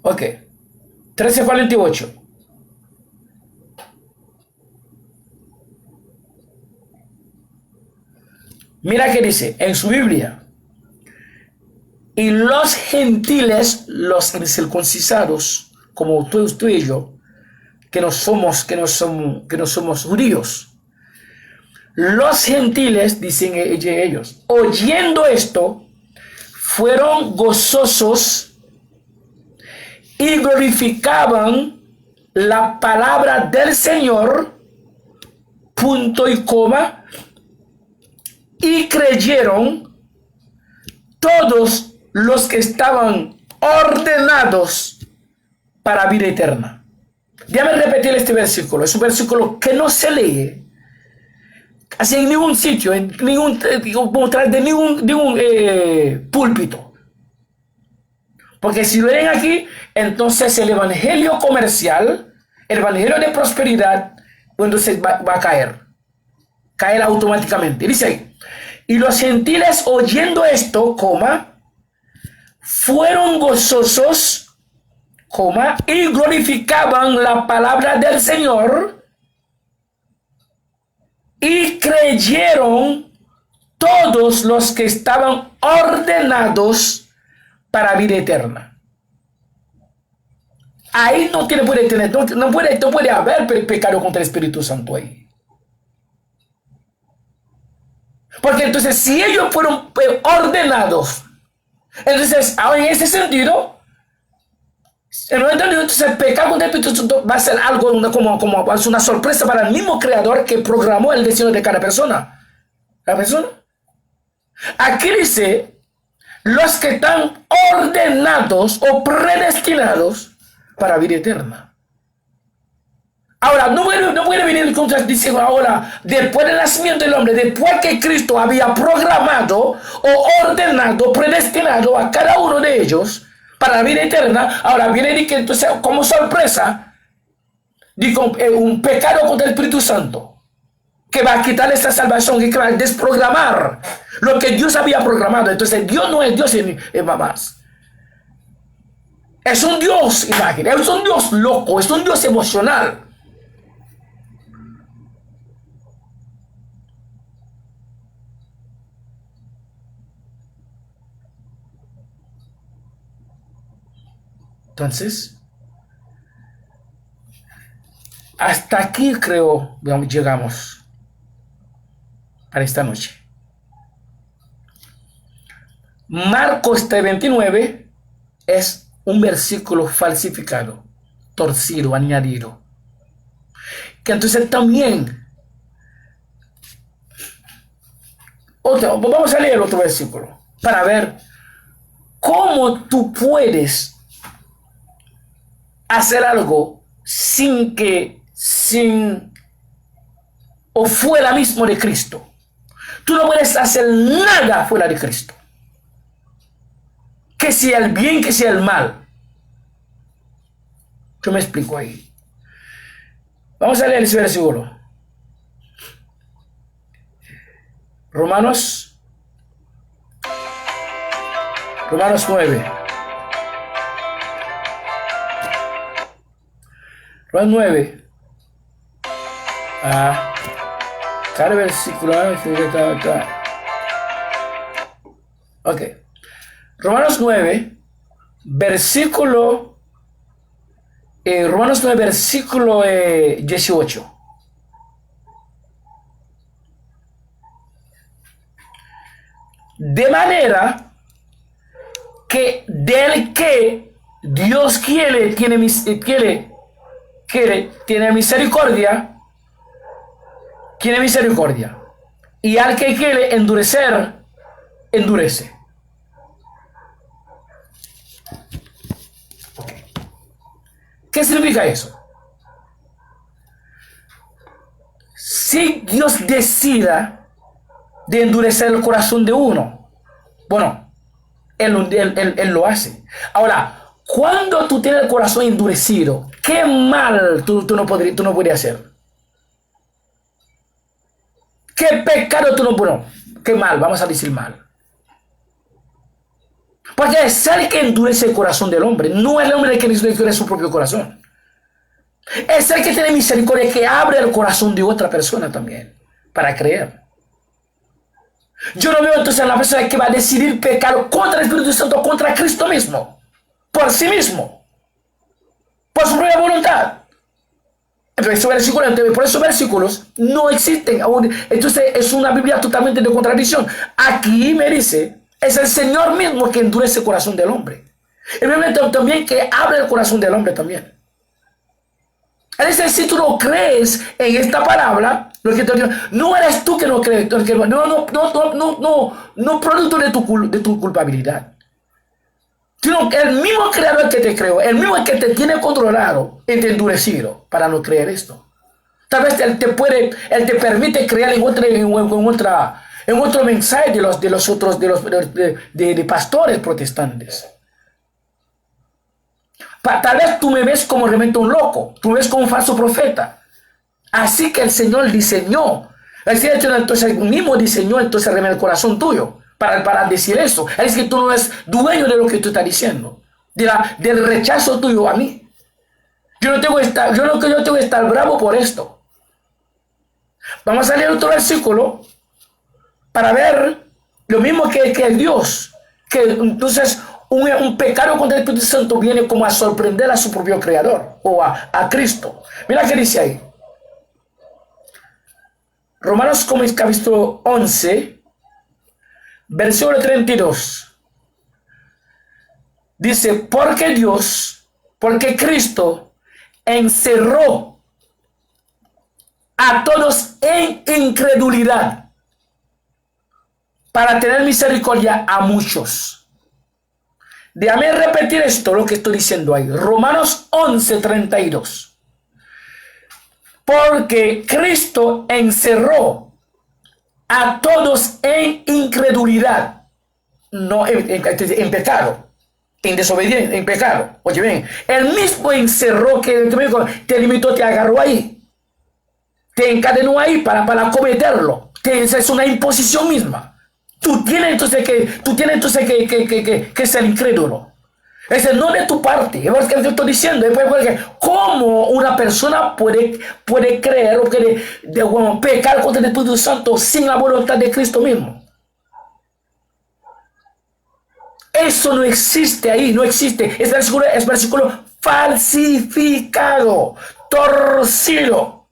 Ok, 13:48. Mira que dice en su Biblia: y los gentiles, los incircuncisados, como tú y yo, que no somos judíos. Los gentiles, dicen ellos, oyendo esto, fueron gozosos y glorificaban la palabra del Señor, punto y coma, y creyeron todos los que estaban ordenados para vida eterna. Déjame repetir este versículo. Es un versículo que no se lee así en ningún sitio, en ningún púlpito. Porque si lo leen aquí, entonces el evangelio comercial, el evangelio de prosperidad, entonces va a caer automáticamente. Dice ahí: y los gentiles oyendo esto, fueron gozosos, y glorificaban la palabra del Señor, y creyeron todos los que estaban ordenados para vida eterna. Ahí no puede haber pecado contra el Espíritu Santo ahí. Porque entonces, si ellos fueron ordenados, entonces, ahora en ese sentido, entonces el pecado contra el Espíritu Santo va a ser algo como una sorpresa para el mismo creador que programó el destino de cada persona. Aquí dice: los que están ordenados o predestinados para vida eterna. Ahora, no puede venir contra diciendo ahora, después del nacimiento del hombre, después que Cristo había programado o ordenado, predestinado a cada uno de ellos para la vida eterna, ahora viene y que entonces, como sorpresa, un pecado contra el Espíritu Santo, que va a quitar esta salvación, que va a desprogramar lo que Dios había programado. Entonces, Dios no es Dios en mamás. Es un Dios imagen, es un Dios loco, es un Dios emocional. Entonces, hasta aquí creo llegamos para esta noche. Marcos 3:29 es un versículo falsificado, torcido, añadido. Que entonces también, vamos a leer otro versículo para ver cómo tú puedes hacer algo o fuera mismo de Cristo. Tú no puedes hacer nada fuera de Cristo, que sea el bien, que sea el mal. Yo me explico ahí. Vamos a leer ese versículo. Romanos 9. Romanos 9. Cada versículo. Ok. Romanos 9, versículo. Romanos 9, versículo 18. De manera que del que Dios tiene misericordia, y al que quiere endurecer, endurece. Okay. ¿Qué significa eso? Si Dios decida de endurecer el corazón de uno, bueno, Él lo hace. Ahora, cuando tú tienes el corazón endurecido, ¿qué mal tú no podrías hacer? ¿Qué pecado tú no puedes? ¿Qué mal? Vamos a decir mal. Porque es el que endurece el corazón del hombre, no el hombre que endurece su propio corazón. Es el que tiene misericordia, que abre el corazón de otra persona también, para creer. Yo no veo entonces a la persona que va a decidir pecar contra el Espíritu Santo, contra Cristo mismo, por sí mismo, por su propia voluntad. Por esos versículos no existen. Entonces es una Biblia totalmente de contradicción. Aquí me dice, es el Señor mismo que endurece el corazón del hombre. Y también que abre el corazón del hombre también. Es decir, si tú no crees en esta palabra, lo que te digo, no eres tú que no crees, no producto de tu culpabilidad. Sino el mismo creador que te creó, el mismo que te tiene controlado y te endurecido para no creer esto. Tal vez él te permite creer en otro mensaje de pastores protestantes. Tal vez tú me ves como realmente un loco, tú me ves como un falso profeta. Así que el Señor diseñó, entonces el mismo diseñó entonces el corazón tuyo para decir eso. Es que tú no eres dueño de lo que tú estás diciendo, del rechazo tuyo a mí. Yo no tengo que estar bravo por esto. Vamos a leer otro versículo para ver lo mismo que Dios, que entonces un pecado contra el Espíritu Santo viene como a sorprender a su propio creador o a Cristo. Mira qué dice ahí. Romanos capítulo 11, versículo 32. Dice, porque Cristo encerró a todos en incredulidad para tener misericordia a muchos. Déjame repetir esto, lo que estoy diciendo ahí. Romanos 11, 32. Porque Cristo encerró a todos en incredulidad, no en pecado, en desobediencia, en pecado. Oye bien, él mismo encerró, que te limitó, te agarró ahí, te encadenó ahí para cometerlo. Es una imposición misma. Tú tienes entonces que ser incrédulo. Es no de tu parte. Es lo que te estoy diciendo. ¿Cómo una persona puede creer o pecar contra el Espíritu Santo sin la voluntad de Cristo mismo? Eso no existe ahí, no existe. Es versículo falsificado, torcido.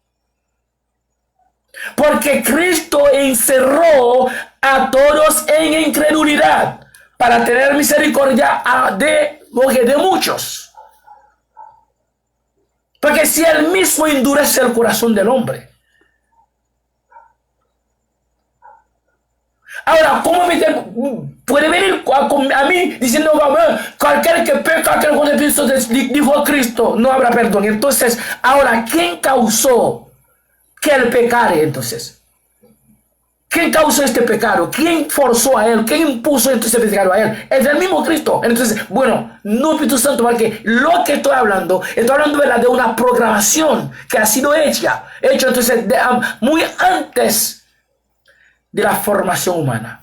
Porque Cristo encerró a todos en incredulidad para tener misericordia de muchos. Porque si él mismo endurece el corazón del hombre. Ahora, ¿cómo puede venir a mí diciendo, cualquier que peca con el Cristo, dijo Cristo, no habrá perdón? Entonces, ahora, ¿quién causó que él pecare entonces? ¿Quién causó este pecado? ¿Quién forzó a él? ¿Quién impuso entonces este pecado a él? Es el mismo Cristo. Entonces, bueno, no Espíritu Santo, porque lo que estoy hablando de una programación que ha sido hecho entonces muy antes de la formación humana.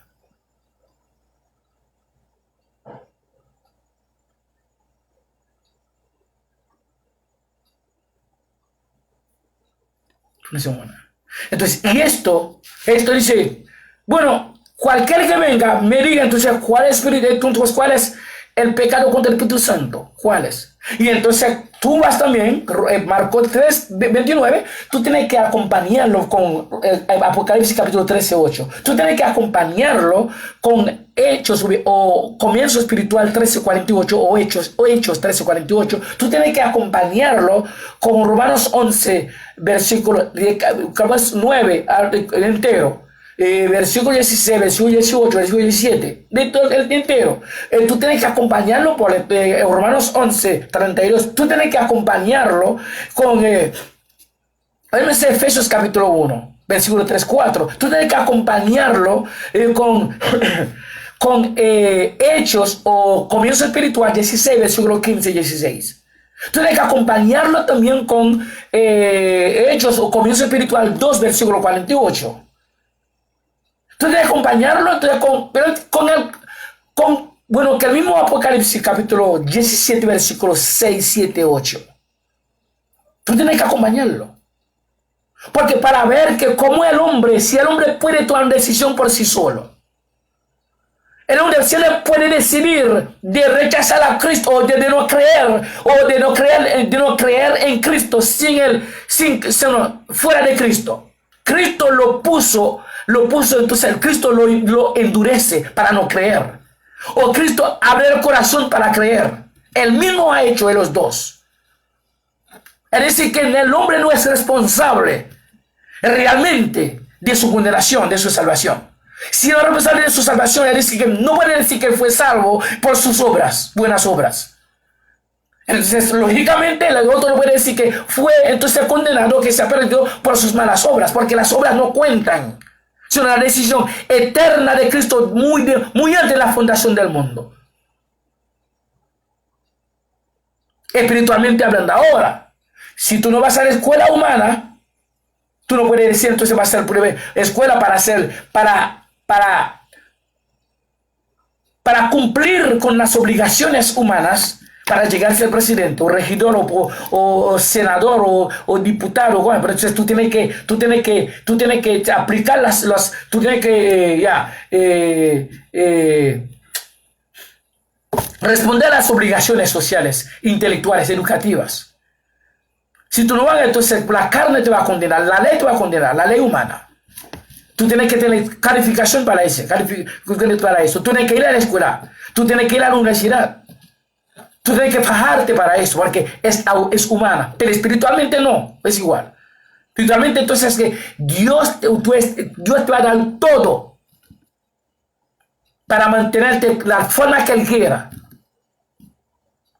Entonces, y esto dice, bueno, cualquier que venga me diga entonces cuál es el pecado contra el Espíritu Santo, cuál es. Y entonces tú vas también, Marcos 3, 29, tú tienes que acompañarlo con Apocalipsis capítulo 13, 8. Tú tienes que acompañarlo con Hechos o Comienzo Espiritual 13, 48 o Hechos 13, 48. Tú tienes que acompañarlo con Romanos 11, versículo 9 entero. versículo 16, versículo 18, versículo 17, de todo el día entero. Tú tienes que acompañarlo por Romanos 11, 32. Tú tienes que acompañarlo con Efesios capítulo 1, versículo 3, 4. Tú tienes que acompañarlo con, con Hechos o Comienzo Espiritual 16, versículo 15 y 16. Tú tienes que acompañarlo también con Hechos o Comienzo Espiritual 2, versículo 48. Tú tienes que acompañarlo entonces bueno, que el mismo Apocalipsis capítulo 17, versículos 6, 7, 8. Tú tienes que acompañarlo. Porque para ver que como el hombre, si el hombre puede tomar una decisión por sí solo, el hombre si él puede decidir de rechazar a Cristo o de no creer, o de no creer en Cristo fuera de Cristo. Cristo lo puso, entonces Cristo lo endurece para no creer. O Cristo abre el corazón para creer. Él mismo ha hecho de los dos. Es decir, que el hombre no es responsable realmente de su condenación, de su salvación. Si no es responsable de su salvación, es decir, que no puede decir que fue salvo por sus obras, buenas obras. Entonces, lógicamente, el otro no puede decir que fue entonces condenado, que se ha perdido por sus malas obras, porque las obras no cuentan. Es una decisión eterna de Cristo muy antes de la fundación del mundo. Espiritualmente hablando ahora, si tú no vas a la escuela humana, tú no puedes decir entonces va a ser escuela para cumplir con las obligaciones humanas, para llegar a ser presidente o regidor o senador o diputado. Bueno, pero entonces tú tienes que aplicar tú tienes que responder a las obligaciones sociales, intelectuales, educativas. Si tú no vas, entonces la carne te va a condenar, la ley te va a condenar, la ley humana. Tú tienes que tener calificación para eso. Tú tienes que ir a la escuela, tú tienes que ir a la universidad. Tú tienes que fajarte para eso, porque es humana. Pero espiritualmente no, es igual. Espiritualmente entonces es que Dios te va a dar todo para mantenerte la forma que Él quiera.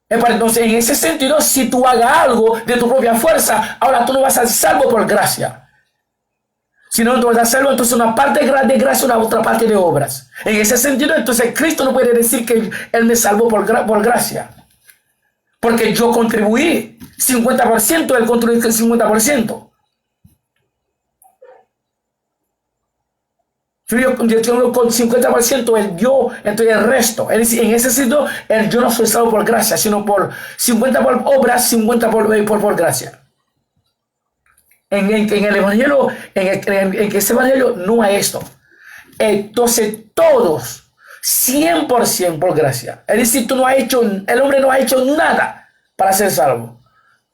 Entonces, en ese sentido, si tú hagas algo de tu propia fuerza, ahora tú no vas a ser salvo por gracia. Si no, tú vas a hacerlo, entonces una parte de gracia, una otra parte de obras. En ese sentido, entonces Cristo no puede decir que Él me salvó por gracia. Porque yo contribuí 50%, Él contribuyó el 50%. Yo con 50%, Él dio, entonces el resto. Es decir, en ese sentido, yo no soy salvo por gracia, sino por 50 por obras, 50 por gracia. En el Evangelio, en ese Evangelio no hay esto. Entonces todos 100% por gracia. Es decir, el hombre no ha hecho nada para ser salvo.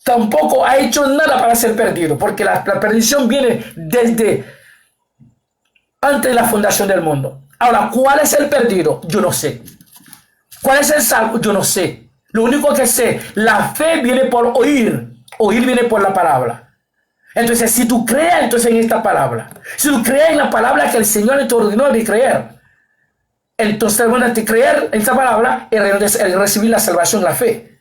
Tampoco ha hecho nada para ser perdido, porque la perdición viene desde antes de la fundación del mundo. Ahora, ¿cuál es el perdido? Yo no sé. ¿Cuál es el salvo? Yo no sé. Lo único que sé, la fe viene por oír. Oír viene por la palabra. Entonces, si tú crees entonces en esta palabra, si tú crees en la palabra que el Señor te ordenó de creer, entonces bueno, de creer en esta palabra es recibir la salvación, la fe,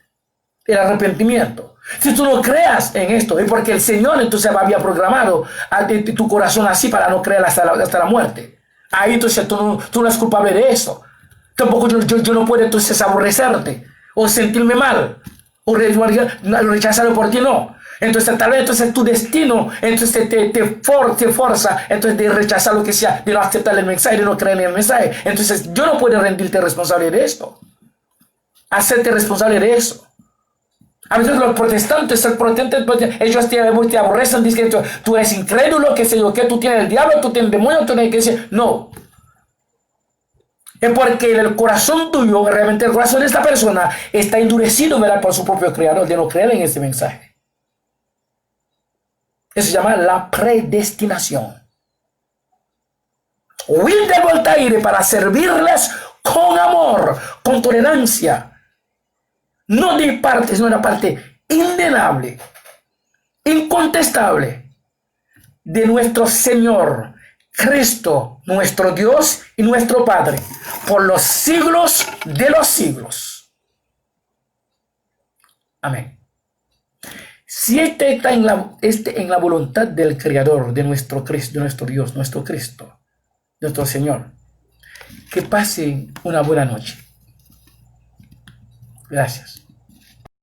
el arrepentimiento. Si tú no creas en esto, es porque el Señor entonces había programado tu corazón así para no creer hasta la muerte. Ahí entonces tú no eres culpable de eso. Tampoco yo no puedo entonces aborrecerte o sentirme mal o rechazarlo por ti, no. Entonces tal vez entonces tu destino entonces te forza entonces de rechazar lo que sea, de no aceptar el mensaje, de no creer en el mensaje. Entonces yo no puedo rendirte responsable de esto, hacerte responsable de eso. A veces los protestantes, ellos te aborrecen diciendo tú eres incrédulo, que sé yo, que tú tienes el diablo, tú tienes el demonio, tú tienes que decir no. Es porque el corazón tuyo, realmente el corazón de esta persona está endurecido, ¿verdad?, por su propio creador, de no creer en ese mensaje. Eso se llama la predestinación. Huir de Voltaire para servirles con amor, con tolerancia. No de parte, sino una parte indeniable, incontestable de nuestro Señor Cristo, nuestro Dios y nuestro Padre, por los siglos de los siglos. Amén. Si este está en la voluntad del Creador, de nuestro Cristo, de nuestro Dios, nuestro Cristo, nuestro Señor, que pasen una buena noche. Gracias.